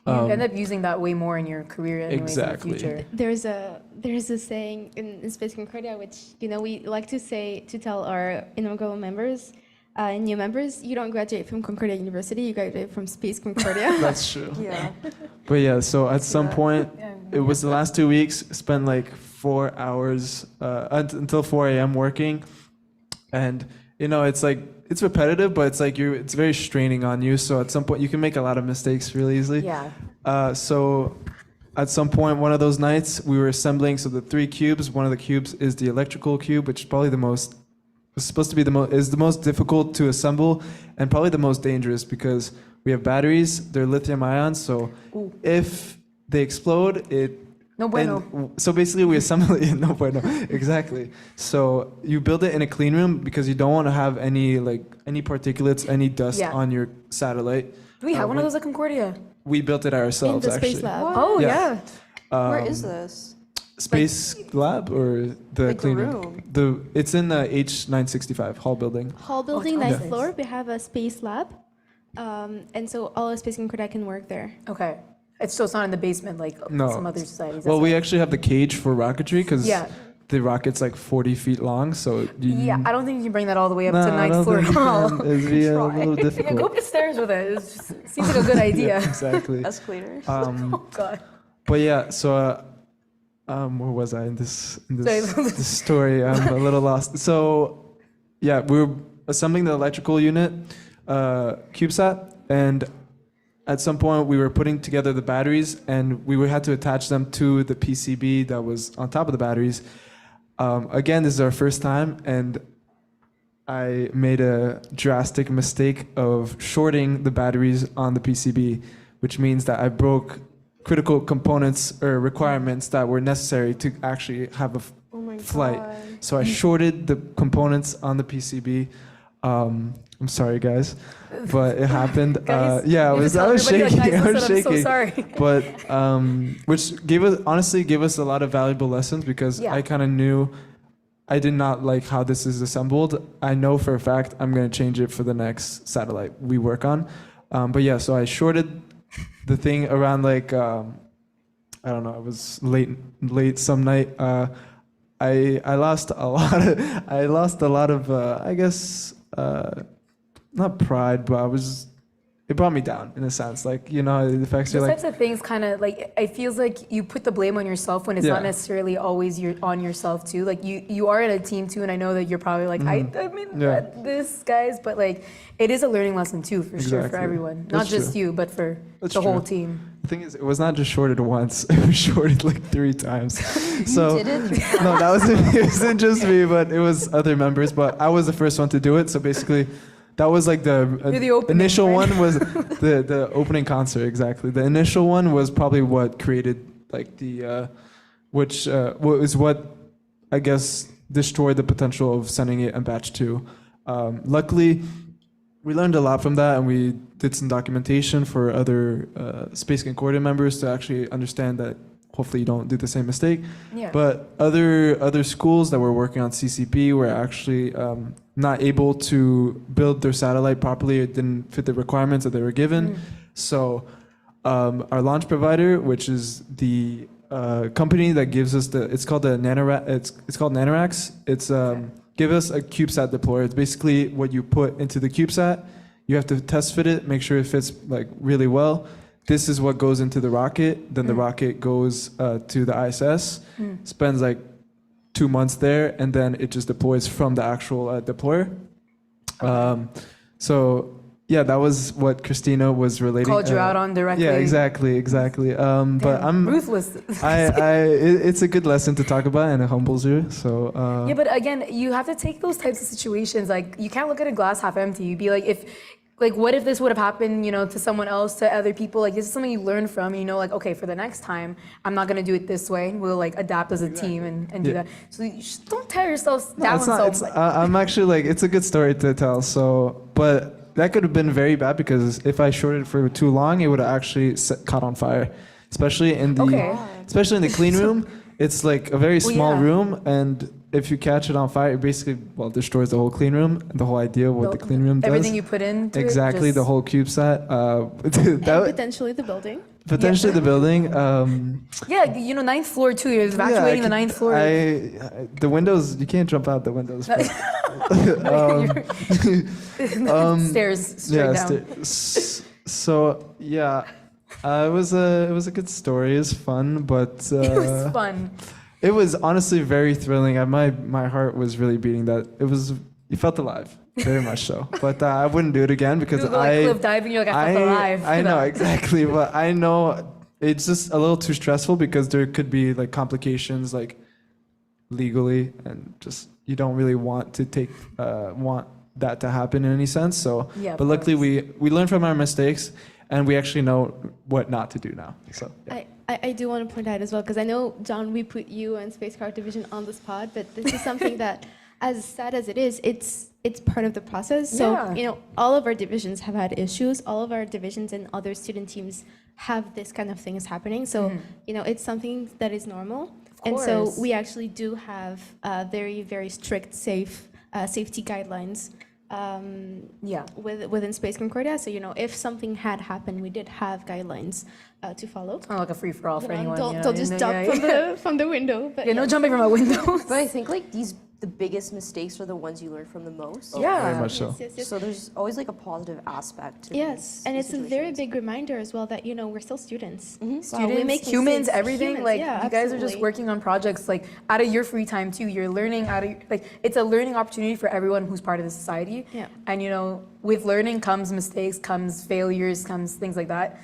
you end up using that way more in your career anyways Exactly. in the future. There's a saying in Space Concordia, which we like to say to tell our inaugural members, new members, you don't graduate from Concordia University, you graduate from Space Concordia. that's true. Yeah. But yeah, so at some point, it was the last 2 weeks, spent like 4 hours until 4 a.m. working. And, it's like, it's repetitive, but it's like it's very straining on you. So at some point, you can make a lot of mistakes really easily. Yeah. So at some point, one of those nights, we were assembling, so the 3 cubes, one of the cubes is the electrical cube, which is probably the most difficult to assemble and probably the most dangerous because we have batteries, they're lithium ions, so if they explode, No bueno. So basically we assemble it, no bueno, exactly. So you build it in a clean room because you don't want to have any particulates, any dust on your satellite. Do we have one of those at Concordia? We built it in ourselves, the actually. Space Lab. Oh Yeah. yeah. Where is this? Space lab or the Like the clean room? It's in the H965 hall building. Hall building, it's ninth nice. floor, we have a space lab. And so all of Space Concordia can work there. Okay. It's not in the basement like No. some other societies. Well, That's we right. actually have the cage for rocketry because Yeah. the rocket's like 40 feet long, so Yeah, I don't think you can bring that all the way up No, to I ninth don't floor think you hall. can. It'd be a little Yeah, difficult. go up the stairs with it. Seems like a good idea. Yeah, exactly. Escalators. Oh God. But yeah, so where was I in this Sorry. this story? I'm a little lost. So yeah, we were assembling the electrical unit, CubeSat, and at some point we were putting together the batteries, and we had to attach them to the PCB that was on top of the batteries. Again, this is our first time, and I made a drastic mistake of shorting the batteries on the PCB, which means that I broke critical components or requirements that were necessary to actually have a Oh my flight. God. So I shorted the components on the PCB. I'm sorry, guys, but it happened. Guys, yeah, you have to I tell was everybody, shaking. like, guys, I was listen, I'm so shaking. sorry. But which honestly gave us a lot of valuable lessons because Yeah. I kind of knew I did not like how this is assembled. I know for a fact I'm going to change it for the next satellite we work on. But yeah, so I shorted the thing around like I don't know. It was late some night. I lost a lot of I guess not pride, but it brought me down in a sense. Like, it affects you Those like types of things kind of like it feels like you put the blame on yourself when it's not Yeah. necessarily always on yourself too. Like you are in a team too, and I know that you're probably like I mean Yeah. this guys, but like it is a learning lesson too for sure for Exactly. everyone, not That's just true. you, but for That's the whole true. team. The thing is, it was not just shorted once. It was shorted like 3 times. So did it 3 no, it wasn't just me, but it was other members. But I was the first one to do it. So basically, that was like the You're the opening, initial right? one was the opening concert. Exactly. The initial one was probably what created like the which is what I guess destroyed the potential of sending it in batch 2. Luckily, we learned a lot from that, and we did some documentation for other Space Concordia members to actually understand that hopefully you don't do the same mistake. Yeah. But other schools that were working on CCP were actually not able to build their satellite properly. It didn't fit the requirements that they were given. So our launch provider, which is the company that gives us it's called the it's called Nanorax. It's give us a CubeSat deployer. It's basically what you put into the CubeSat. You have to test fit it, make sure it fits like really well. This is what goes into the rocket. Then the rocket goes to the ISS, spends like 2 months there, and then it just deploys from the actual deployer. So yeah, that was what Christina was relating. Called you out on directly. Yeah, exactly. But I'm ruthless. it's a good lesson to talk about, and it humbles you. So Yeah, but again, you have to take those types of situations. Like, you can't look at a glass half empty. You'd be like, what if this would have happened, to someone else, to other people? Like, this is something you learn from. Like, okay, for the next time, I'm not gonna do it this way. We'll like adapt as a team and do that. So you just don't tear yourselves down so much. I'm actually like, it's a good story to tell. So, but that could have been very bad, because if I shorted it for too long, it would have actually caught on fire, especially in the clean room. It's like a very small room, and if you catch it on fire, it basically destroys the whole clean room and the whole idea of what the clean room does. Everything you put into exactly, the whole CubeSat. Potentially the building. Potentially the building. Yeah, 9th floor too. You're evacuating the 9th floor. The windows, you can't jump out the windows. Stairs straight down. So yeah, it was a good story. It was fun, but it was fun. It was honestly very thrilling. My heart was really beating. You felt alive, very much so. But I wouldn't do it again, because cliff diving. You're like, I felt alive. I know exactly, but I know it's just a little too stressful, because there could be like complications, like legally, and just you don't really want to want that to happen in any sense. So, yeah, but luckily we learn from our mistakes, and we actually know what not to do now. So yeah. I do want to point out as well, because I know, John, we put you and Spacecraft Division on the spot, but this is something that, as sad as it is, it's part of the process. So, all of our divisions have had issues. All of our divisions and other student teams have this kind of things happening. So, it's something that is normal. And so we actually do have very, very strict safety guidelines within Space Concordia. So, if something had happened, we did have guidelines to follow. It's not like a free-for-all for anyone. Don't just jump from the window. But no jumping from a window. But I think like the biggest mistakes are the ones you learn from the most. Very much so. Yes. So there's always like a positive aspect to and it's a very big reminder as well that we're still students. Students, humans, everything. You guys are just working on projects like out of your free time too. You're learning it's a learning opportunity for everyone who's part of the society. Yeah. And with learning comes mistakes, comes failures, comes things like that.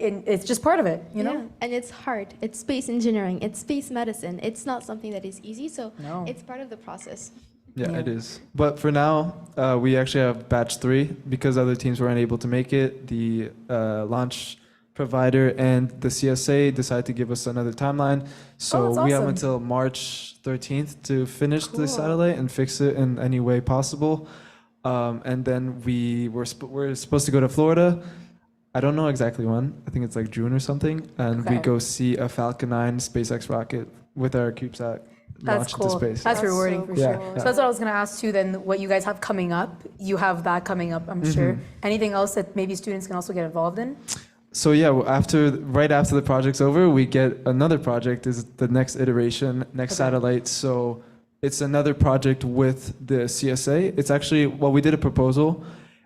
And it's just part of it, And it's hard. It's space engineering. It's space medicine. It's not something that is easy. So it's part of the process. Yeah, it is. But for now, we actually have batch 3, because other teams weren't able to make it. The launch provider and the CSA decided to give us another timeline. So we have until March 13th to finish the satellite and fix it in any way possible. And then we're supposed to go to Florida. I don't know exactly when. I think it's like June or something. And we go see a Falcon 9 SpaceX rocket with our CubeSat launched into space. That's rewarding for sure. Yeah. So that's what I was going to ask too. Then what you guys have coming up, you have that coming up, I'm sure. Anything else that maybe students can also get involved in? So yeah, right after the project's over, we get another project. Is the next iteration, next satellite. So it's another project with the CSA. It's actually we did a proposal,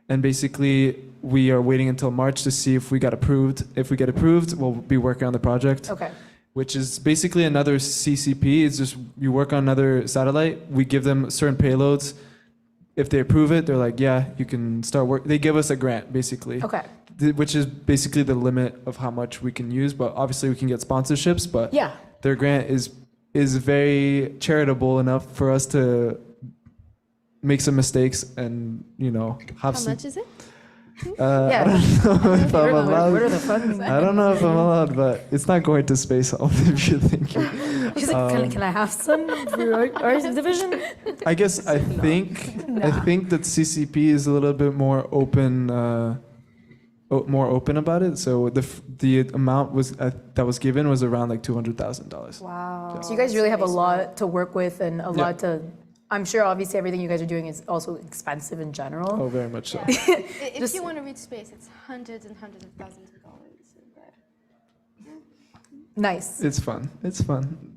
and basically we are waiting until March to see if we got approved. If we get approved, we'll be working on the project. Okay. Which is basically another CCP. It's just you work on another satellite. We give them certain payloads. If they approve it, they're like, yeah, you can start work. They give us a grant, basically. Okay. Which is basically the limit of how much we can use. But obviously we can get sponsorships. But their grant is very charitable enough for us to make some mistakes and, How much is it? Yeah. I don't know if I'm What allowed. are the funds? I don't know if I'm allowed, but it's not going to Space Health if you're thinking. She's like, can I have some for our division? I guess I think that CCP is a little bit more open, about it. So the amount that was given was around like $200,000. Wow. So you guys really have a lot to work with and a lot to. I'm sure obviously everything you guys are doing is also expensive in general. Oh, very much so. If you want to reach space, it's hundreds and hundreds of thousands of dollars. Nice. It's fun.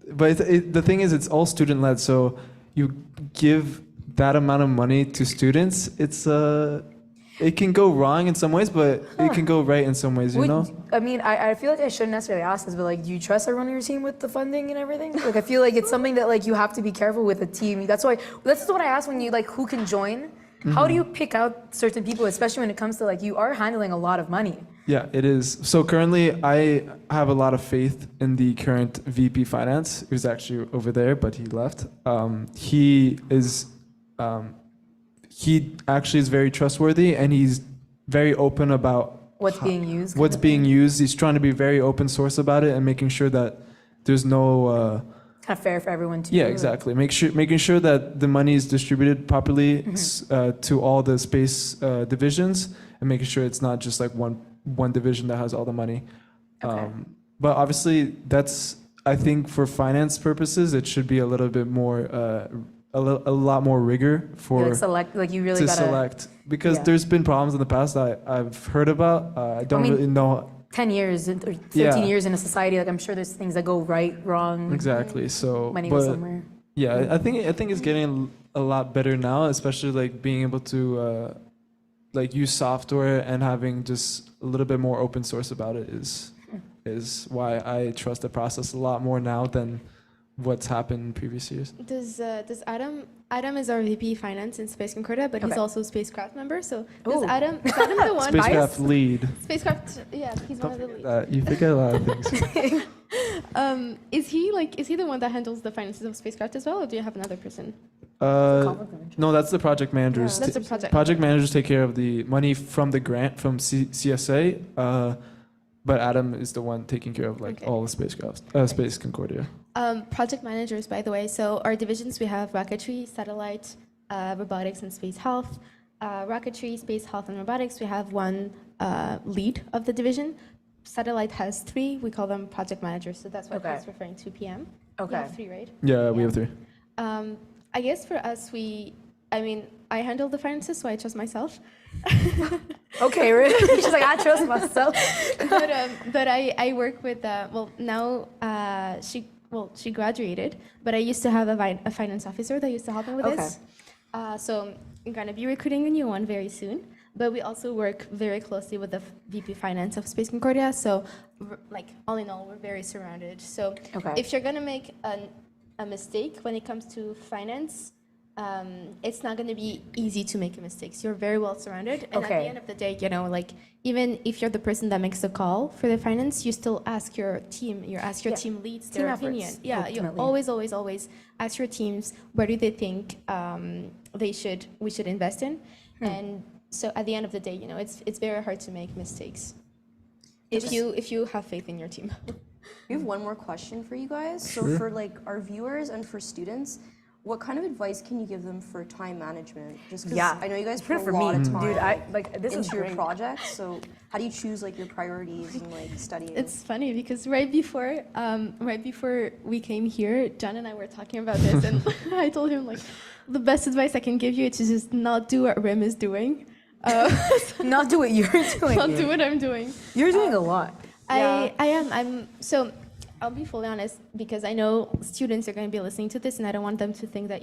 But the thing is, it's all student led. So you give that amount of money to students. It can go wrong in some ways, but it can go right in some ways, you know? I mean, I feel like I shouldn't necessarily ask this, but like, do you trust everyone on your team with the funding and everything? Like, I feel like it's something that like you have to be careful with a team. That's what I asked when you like, who can join? Mm-hmm. How do you pick out certain people, especially when it comes to like, you are handling a lot of money? Yeah, it is. So currently, I have a lot of faith in the current VP Finance, who's actually over there, but he left. He actually is very trustworthy, and he's very open about what's being used. What's being used. He's trying to be very open source about it and making sure that there's no. Kind of fair for everyone too. Yeah, exactly. Making sure that the money is distributed properly to all the space divisions, and making sure it's not just like one division that has all the money. Okay. But obviously, I think for finance purposes, it should be a little bit more. A lot more rigor for to select because there's been problems in the past that I've heard about. I don't really know. 10 years or 15 years in a society, like I'm sure there's things that go right, wrong. Exactly. So money goes somewhere. Yeah, I think it's getting a lot better now, especially like being able to like use software and having just a little bit more open source about it is why I trust the process a lot more now than what's happened in previous years. Does Adam is our VP Finance in Space Concordia, but he's also a Spacecraft member. So is Adam the one? Spacecraft lead. Spacecraft, yeah, he's one of the leads. You forget a lot of things. Is he the one that handles the finances of Spacecraft as well, or do you have another person? No, that's the project managers. That's the project. Project managers take care of the money from the grant from CSA, but Adam is the one taking care of all the spacecraft, Space Concordia. Project managers, by the way. So our divisions, we have Rocketry, Satellite, Robotics, and Space Health. Rocketry, Space Health, and Robotics, we have one lead of the division. Satellite has 3. We call them project managers. So that's what he's referring to, PM. Okay. You have 3, right? Yeah, we have 3. I guess for us, I handle the finances, so I trust myself. Okay, Rym. She's like, I trust myself. but I work with, now she graduated, but I used to have a finance officer that used to help me with this. So I'm going to be recruiting a new one very soon. But we also work very closely with the VP Finance of Space Concordia. So all in all, we're very surrounded. So if you're going to make a mistake when it comes to finance, it's not going to be easy to make mistakes. You're very well surrounded. And at the end of the day, even if you're the person that makes the call for the finance, you still ask your team. You ask your team leads their opinion. Yeah, you always ask your teams where do they think we should invest in. And so at the end of the day, it's very hard to make mistakes if you have faith in your team. We have one more question for you guys. So for our viewers and for students, what kind of advice can you give them for time management? Just because I know you guys put a lot of time into your projects. So how do you choose your priorities and studying? It's funny because right before we came here, John and I were talking about this, and I told him the best advice I can give you is to just not do what Rym is doing. Not do what you're doing. Not do what I'm doing. You're doing a lot. I am. So I'll be fully honest because I know students are going to be listening to this, and I don't want them to think that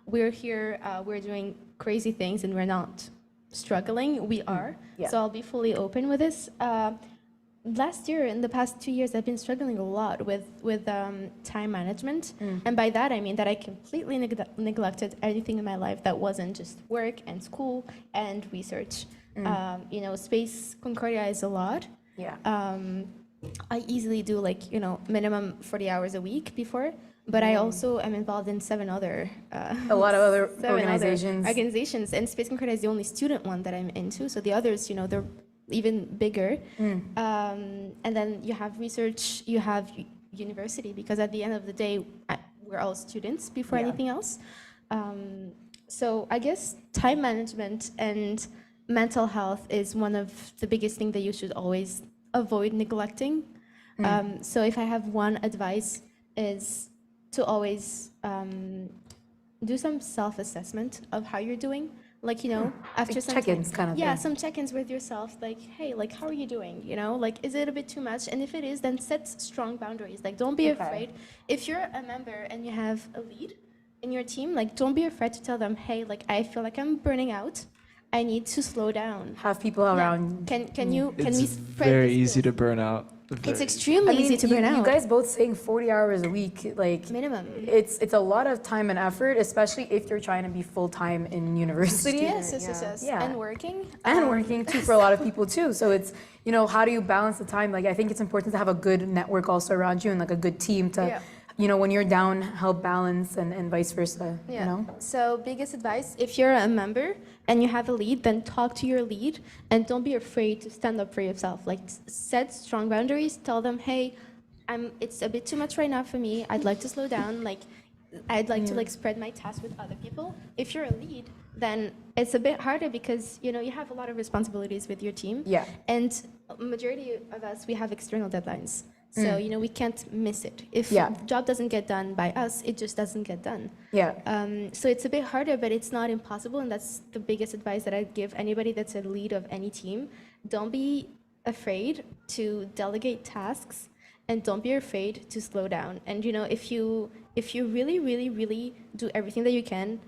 we're here, we're doing crazy things, and we're not struggling. We are. Yeah. So I'll be fully open with this. Last year, in the past 2 years, I've been struggling a lot with time management, and by that I mean that I completely neglected anything in my life that wasn't just work and school and research. Space Concordia is a lot. Yeah. I easily do minimum 40 hours a week before. but I also am involved in seven other A lot of other seven other organizations. and Space Concordia is the only student one that I'm into. So the others, they're even bigger. And then you have research, you have university, because at the end of the day, we're all students before anything else. So I guess time management and mental health is one of the biggest things that you should always avoid neglecting. So if I have one advice is to always do some self-assessment of how you're doing. Like, after Like some check-ins kind of thing. some check-ins with yourself, like, hey, like, how are you doing? Like, is it a bit too much? And if it is, then set strong boundaries. Like, don't be afraid. If you're a member and you have a lead in your team, like, don't be afraid to tell them, hey, like, I feel like I'm burning out. I need to slow down. Have people around. Can we It's spread very this easy bill? to burn out. It's extremely easy to burn out. You guys both saying 40 hours a week, like Minimum. It's a lot of time and effort, especially if you're trying to be full time in university. Yes. Yeah. And working. And working too for a lot of people too. So it's, how do you balance the time? Like, I think it's important to have a good network also around you and like a good team to, when you're down, help balance and vice versa. So biggest advice, if you're a member and you have a lead, then talk to your lead and don't be afraid to stand up for yourself. Like, set strong boundaries, tell them, hey, it's a bit too much right now for me. I'd like to slow down. Like, I'd like to spread my tasks with other people. If you're a lead, then it's a bit harder because, you have a lot of responsibilities with your team. Yeah. And majority of us, we have external deadlines. So, we can't miss it. If job doesn't get done by us, it just doesn't get done. Yeah. So it's a bit harder, but it's not impossible. And that's the biggest advice that I'd give anybody that's a lead of any team. Don't be afraid to delegate tasks and don't be afraid to slow down. And, if you really, really, really do everything that you can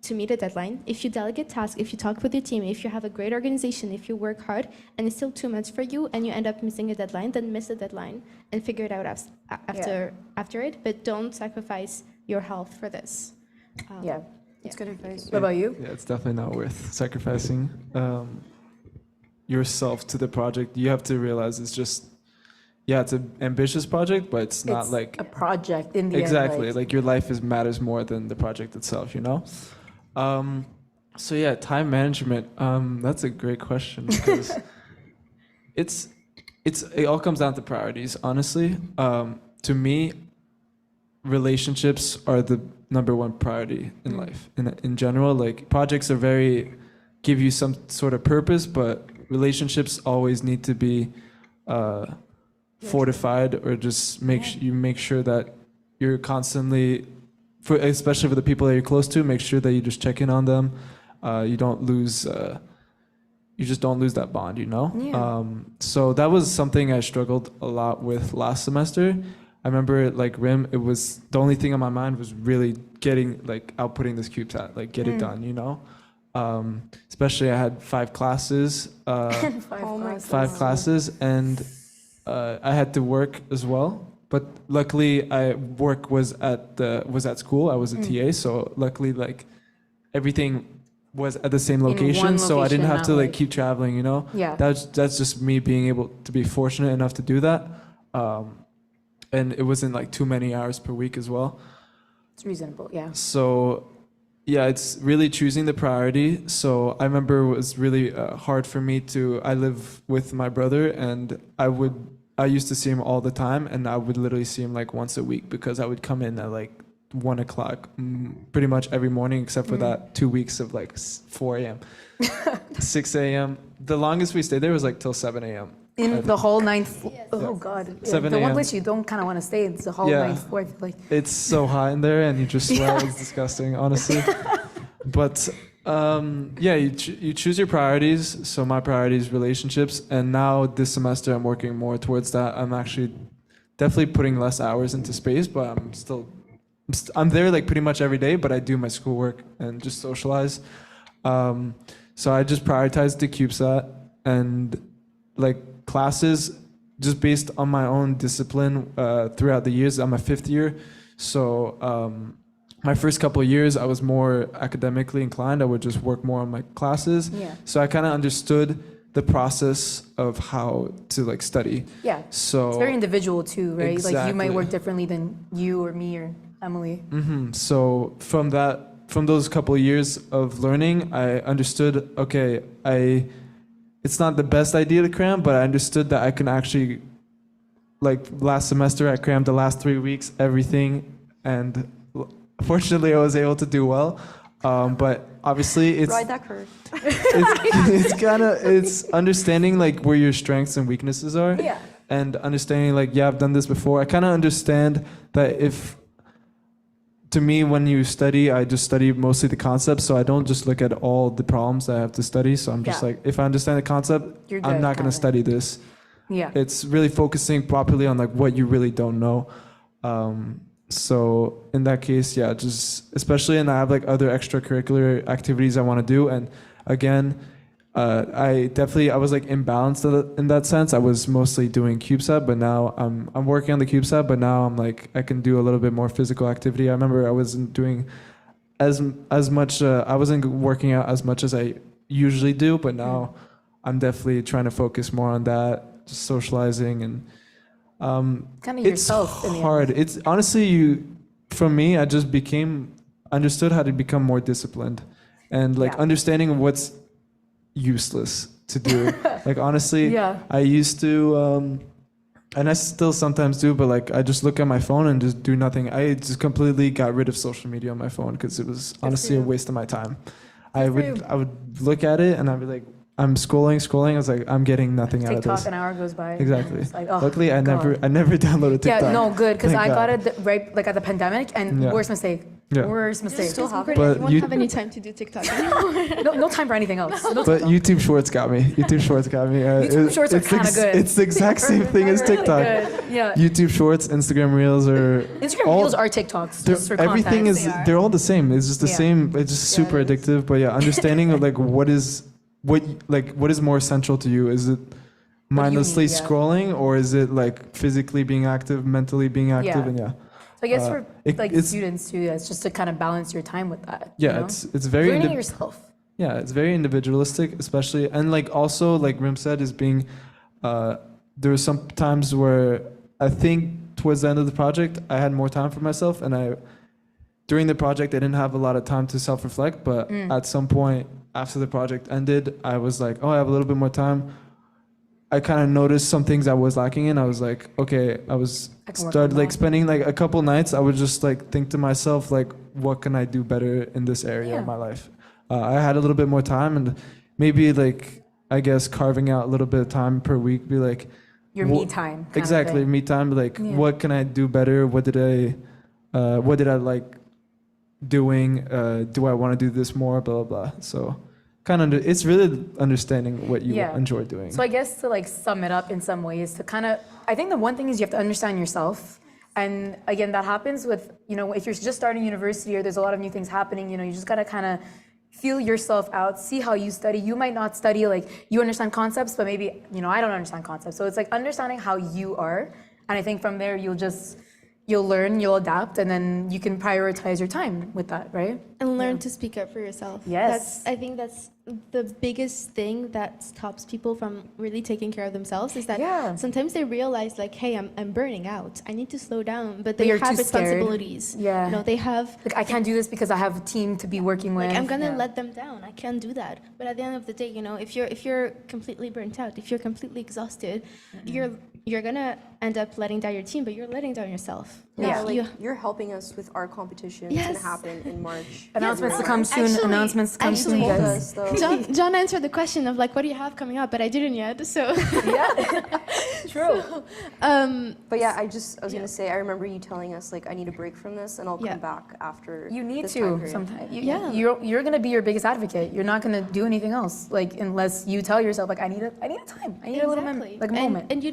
to meet a deadline, if you delegate tasks, if you talk with your team, if you have a great organization, if you work hard and it's still too much for you and you end up missing a deadline, then miss the deadline and figure it out after it. But don't sacrifice your health for this. It's good advice. What about you? Yeah, it's definitely not worth sacrificing yourself to the project. You have to realize it's just, it's an ambitious project, but it's not like a project in the exactly end. like your life matters more than the project itself. So yeah, time management. That's a great question because it all comes down to priorities. Honestly, to me, relationships are the number one priority in life. In general, like projects are give you some sort of purpose, but relationships always need to be fortified, or just make sure that you're constantly, especially for the people that you're close to, make sure that you just check in on them. You don't lose. You just don't lose that bond, So that was something I struggled a lot with last semester. I remember, like Rym, it was the only thing on my mind was really outputting this CubeSat, get it done, Especially I had 5 classes, five classes, and I had to work as well. But luckily, work was at school. I was a TA, so luckily, everything was at the same location, so I didn't have to keep traveling. Yeah. That's just me being able to be fortunate enough to do that, and it wasn't too many hours per week as well. It's reasonable, yeah. So, yeah, it's really choosing the priority. So I remember it was really hard for me I live with my brother, and I used to see him all the time, and I would literally see him once a week because I would come in at 1 o'clock pretty much every morning, except for that 2 weeks of 4 a.m. 6 a.m. The longest we stayed there was till 7 a.m. In the whole ninth floor. Oh God. Yeah, 7 the one a.m. place you don't kind of want to stay, it's the whole ninth floor. I feel like. It's so hot in there, and you just sweat. It's disgusting, honestly. But you choose your priorities. So my priority is relationships, and now this semester I'm working more towards that. I'm actually definitely putting less hours into space, but I'm there pretty much every day. But I do my schoolwork and just socialize. So I just prioritize the CubeSat and classes just based on my own discipline throughout the years. I'm a 5th year, so my first couple of years I was more academically inclined. I would just work more on my classes. Yeah. So I kind of understood the process of how to like study. Yeah. So It's very individual too, right? Like you might Exactly. work differently than you or me or Emily. So from those couple of years of learning, I understood, okay, it's not the best idea to cram, but I understood that I can actually, like last semester, I crammed the last 3 weeks, everything, and fortunately I was able to do well. But obviously it's Ride that curve. it's understanding like where your strengths and weaknesses are. Yeah. And understanding like, yeah, I've done this before. I kind of understand that to me, when you study, I just study mostly the concepts, so I don't just look at all the problems that I have to study. So I'm just Yeah. like, if I understand the concept, You're I'm good, not going kinda. to study this. Yeah. It's really focusing properly on like what you really don't know. So in that case, yeah, just especially, and I have like other extracurricular activities I want to do. And again, I was like imbalanced in that sense. I was mostly doing CubeSat, but now I'm working on the CubeSat, but now I'm like, I can do a little bit more physical activity. I remember I wasn't doing as much, I wasn't working out as much as I usually do, but now I'm definitely trying to focus more on that, just socializing and Kind of it's yourself. in the end. hard. It's honestly for me, I just understood how to become more disciplined and like Yeah. understanding what's useless to do. Like honestly, Yeah. I used to, and I still sometimes do, but like I just look at my phone and just do nothing. I just completely got rid of social media on my phone because it was honestly a you. waste of my time. for you. I would look at it and I'd be like, I'm scrolling. I was like, I'm getting nothing out of TikTok, this. an hour goes by. and Exactly. it's like, oh, Luckily, I God. never downloaded TikTok. Yeah, no, good, because Thank I got God. it right like at the pandemic, and Yeah. worst mistake. Yeah. Worst mistake. Still have it. But you won't you- have any time to do TikTok anymore. No time for anything else. No But TikTok. YouTube Shorts got me. YouTube Shorts got me. YouTube Shorts are it's kinda good. It's the exact same thing as Really TikTok. good. Yeah. YouTube Shorts, Instagram Reels, or Instagram all- Reels are TikToks. they're- Just for everything context. is they're all the same. It's just the Yeah. same. It's just super it is. addictive. But yeah, understanding of like what is more essential to you? Is it mindlessly need, yeah. scrolling, or is it like physically being active, mentally being active? Yeah. And yeah, So I guess Uh, for like it's- students too, yeah, it's just to kind of balance your time with that. yeah, you know? it's very learning yourself. Yeah, it's very individualistic, especially, and like also like Rym said, is being there were some times where I think towards the end of the project I had more time for myself, and during the project I didn't have a lot of time to self-reflect, but at some point after the project ended, I was like, oh, I have a little bit more time. I kind of noticed some things I was lacking in. I was like, okay, I can work started on like that. spending like a couple nights. I would just like think to myself like, what can I do better in this area of Yeah. my life? I had a little bit more time, and maybe like I guess carving out a little bit of time per week, be like Your wha- me time. kind of exactly thing. me time. Like Yeah. what can I do better? What did I like doing? Do I want to do this more? Blah blah blah. So kind of it's really understanding what you Yeah. enjoy doing. So I guess to like sum it up in some ways, to kind of, I think the one thing is you have to understand yourself. And again, that happens with, if you're just starting university or there's a lot of new things happening, you just got to kind of feel yourself out, see how you study. You might not study, like you understand concepts, but maybe, I don't understand concepts. So it's like understanding how you are. And I think from there, you'll learn, you'll adapt, and then you can prioritize your time with that, right? And learn to speak up for yourself. Yes. I think that's the biggest thing that stops people from really taking care of themselves is that Yeah. sometimes they realize like, hey, I'm burning out. I need to slow down. But they you're have too scared. responsibilities. Yeah. They have Like I can't do this because I have a team to be working with. like I'm gonna Yeah. let them down. I can't do that. But at the end of the day, if you're completely burnt out, if you're completely exhausted, you're gonna end up letting down your team, but you're letting down yourself. Yeah, Like, you're helping us with our competition. It's Yes. gonna happen in March. Announcements to come soon. Actually- Announcements to come soon, actually- Told guys. us, though. John answered the question of like, what do you have coming up? But I didn't yet. So, True. But yeah, I was gonna say, I remember you telling us like, I need a break from this, and I'll Yeah. come back after. You need this time to period. sometimes. Yeah. You're gonna be your biggest advocate. You're not gonna do anything else, like unless you tell yourself, like I need a time. I need a little exactly. like And- moment. And,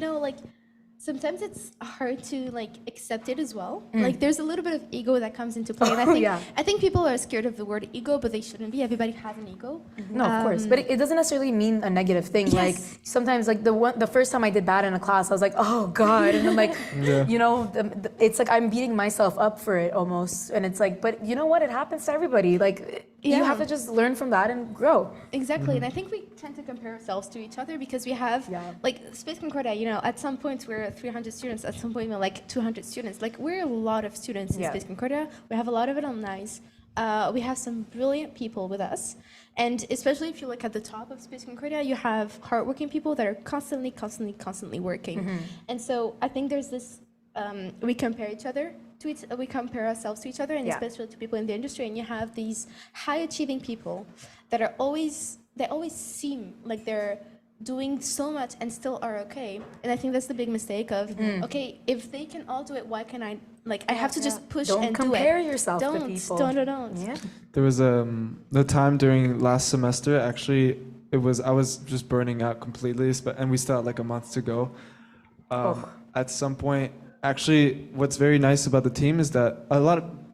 sometimes it's hard to like accept it as well. Like there's a little bit of ego that comes into play. And I think people are scared of the word ego, but they shouldn't be. Everybody has an ego. No, of course, but it doesn't necessarily mean a negative thing. Yes. Like sometimes, like the first time I did bad in a class, I was like, oh god, and I'm like, you know, it's like I'm beating myself up for it almost, and it's like, but you know what? It happens to everybody. Like you have to just learn from that and grow. Exactly, and I think we tend to compare ourselves to each other because we have, like, Space Concordia, you know, at some points we're 300 students, at some point we're like 200 students. Like, we're a lot of students in Space Concordia. We have a lot of alumni. We have some brilliant people with us. And especially if you look at the top of Space Concordia, you have hardworking people that are constantly working. And so I think there's this, we compare each other. We compare ourselves to each other, and especially to people in the industry. And you have these high-achieving people that are they always seem like they're doing so much and still are okay. And I think that's the big mistake of, okay, if they can all do it, why can I? Like, I have to just push and do it. Don't compare yourself to people. Don't. Yeah. There was the time during last semester, actually, I was just burning out completely, and we still had like a month to go. At some point, actually, what's very nice about the team is that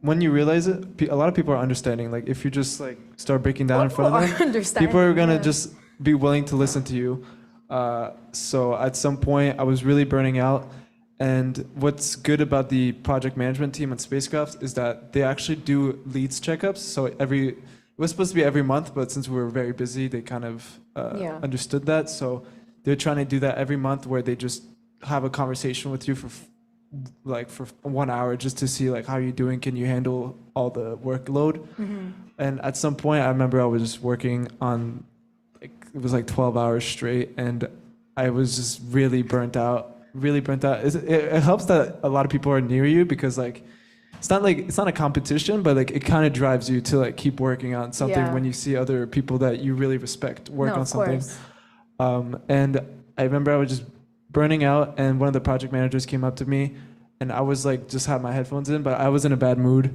when you realize it, a lot of people are understanding. Like, if you just like start breaking down in front of them, people are gonna just be willing to listen to you. So at some point, I was really burning out. And what's good about the project management team at Spacecraft is that they actually do leads checkups. So it was supposed to be every month, but since we were very busy, they kind of understood that. So they're trying to do that every month, where they just have a conversation with you for 1 hour, just to see like how you're doing, can you handle all the workload. And at some point, I remember I was just working on, like, it was like 12 hours straight, and I was just really burnt out. It helps that a lot of people are near you, because like it's not a competition, but like it kind of drives you to like keep working on something when you see other people that you really respect work on something. And I remember I was just burning out, and one of the project managers came up to me, and I was like, just had my headphones in, but I was in a bad mood,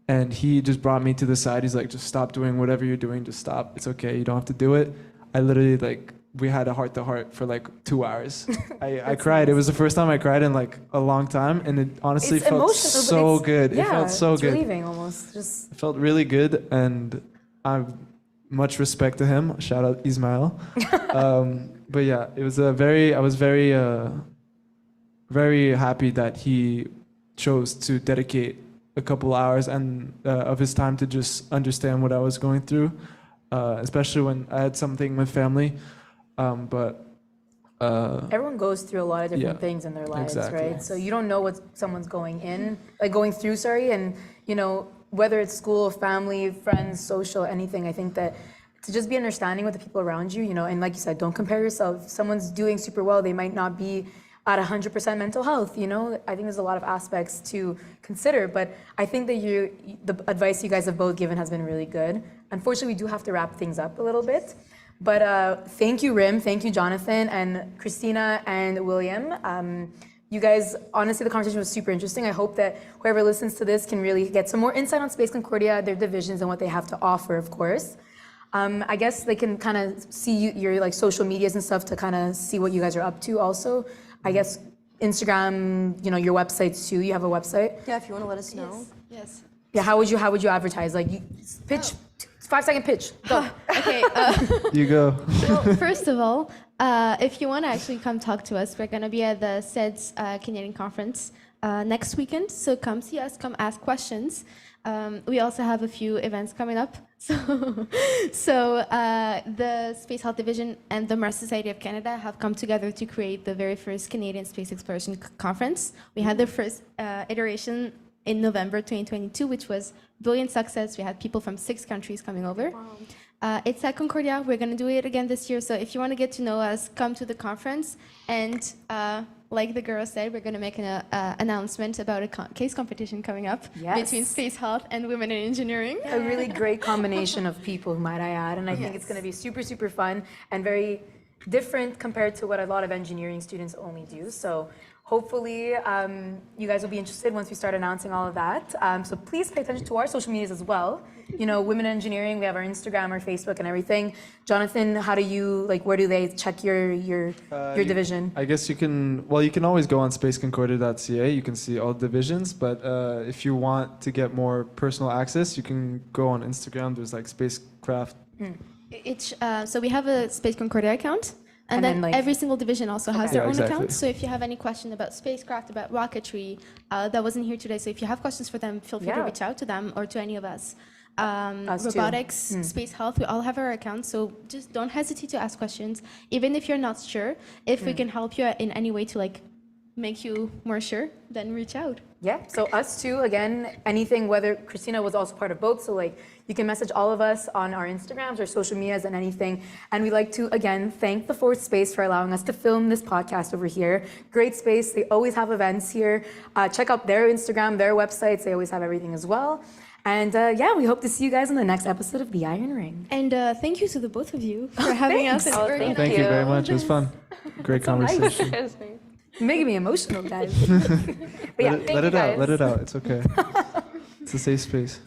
and he just brought me to the side. He's like, just stop doing whatever you're doing, just stop, it's okay, you don't have to do it. I literally, like, we had a heart-to-heart for like 2 hours. I cried. Nice. It was the first time I cried in like a long time, and it honestly felt so good. It felt so good. Relieving almost. It felt really good, and I much respect to him. Shout out Ismail. But yeah, I was very happy that he chose to dedicate a couple hours and of his time to just understand what I was going through, especially when I had something with family. But everyone goes through a lot of different things in their lives, right? So you don't know what someone's going through, and you know, whether it's school, family, friends, social, anything. I think that to just be understanding with the people around you, you know, and like you said, don't compare yourself. If someone's doing super well, they might not be at 100% mental health, you know. I think there's a lot of aspects to consider, but I think that the advice you guys have both given has been really good. Unfortunately, we do have to wrap things up a little bit. But thank you, Rym, thank you, Jonathan, and Christina, and William. You guys, honestly, the conversation was super interesting. I hope that whoever listens to this can really get some more insight on Space Concordia, their divisions, and what they have to offer, of course. I guess they can kind of see your like social medias and stuff to kind of see what you guys are up to also. I guess Instagram, you know, your websites too. You have a website? Yeah, if you want to let us know. Yes. Yeah, how would you advertise? Like, pitch. 5-second pitch. Go. Okay. You go. Well, first of all, if you want to actually come talk to us, we're going to be at the SEDS Canadian Conference next weekend. So come see us, come ask questions. We also have a few events coming up. So the Space Health Division and the Mars Society of Canada have come together to create the very first Canadian Space Exploration Conference. We had the first iteration in November 2022, which was brilliant success. We had people from 6 countries coming over. Wow. It's at Concordia. We're going to do it again this year. So if you want to get to know us, come to the conference. And like the girl said, we're going to make an announcement about a case competition coming up between Space Health and Women in Engineering. A really great combination of people, might I add. And I think it's going to be super, super fun and very different compared to what a lot of engineering students only do. So hopefully, you guys will be interested once we start announcing all of that. So please pay attention to our social medias as well. You know, Women in Engineering, we have our Instagram, our Facebook, and everything. Jonathan, how do you, like, where do they check your division? I guess you can always go on spaceconcordia.ca. You can see all divisions, but if you want to get more personal access, you can go on Instagram. There's like Spacecraft. So we have a Space Concordia account. And then like, every single division also has their own account. So if you have any question about spacecraft, about rocketry, that wasn't here today. So if you have questions for them, feel free to reach out to them or to any of us. Robotics, space health, we all have our accounts. So just don't hesitate to ask questions. Even if you're not sure, if we can help you in any way to like make you more sure, then reach out. Yeah, so us too, again, anything, whether Christina was also part of both, so like you can message all of us on our Instagrams or social medias and anything. And we'd like to, again, thank the Fourth Space for allowing us to film this podcast over here. Great space, they always have events here. Check out their Instagram, their websites, they always have everything as well. And yeah, we hope to see you guys in the next episode of The Iron Ring. And thank you to the both of you for having us. Thank you very much, it was fun. Great conversation. Nice. You're making me emotional, guys. But yeah, let it out, it's okay. It's a safe space.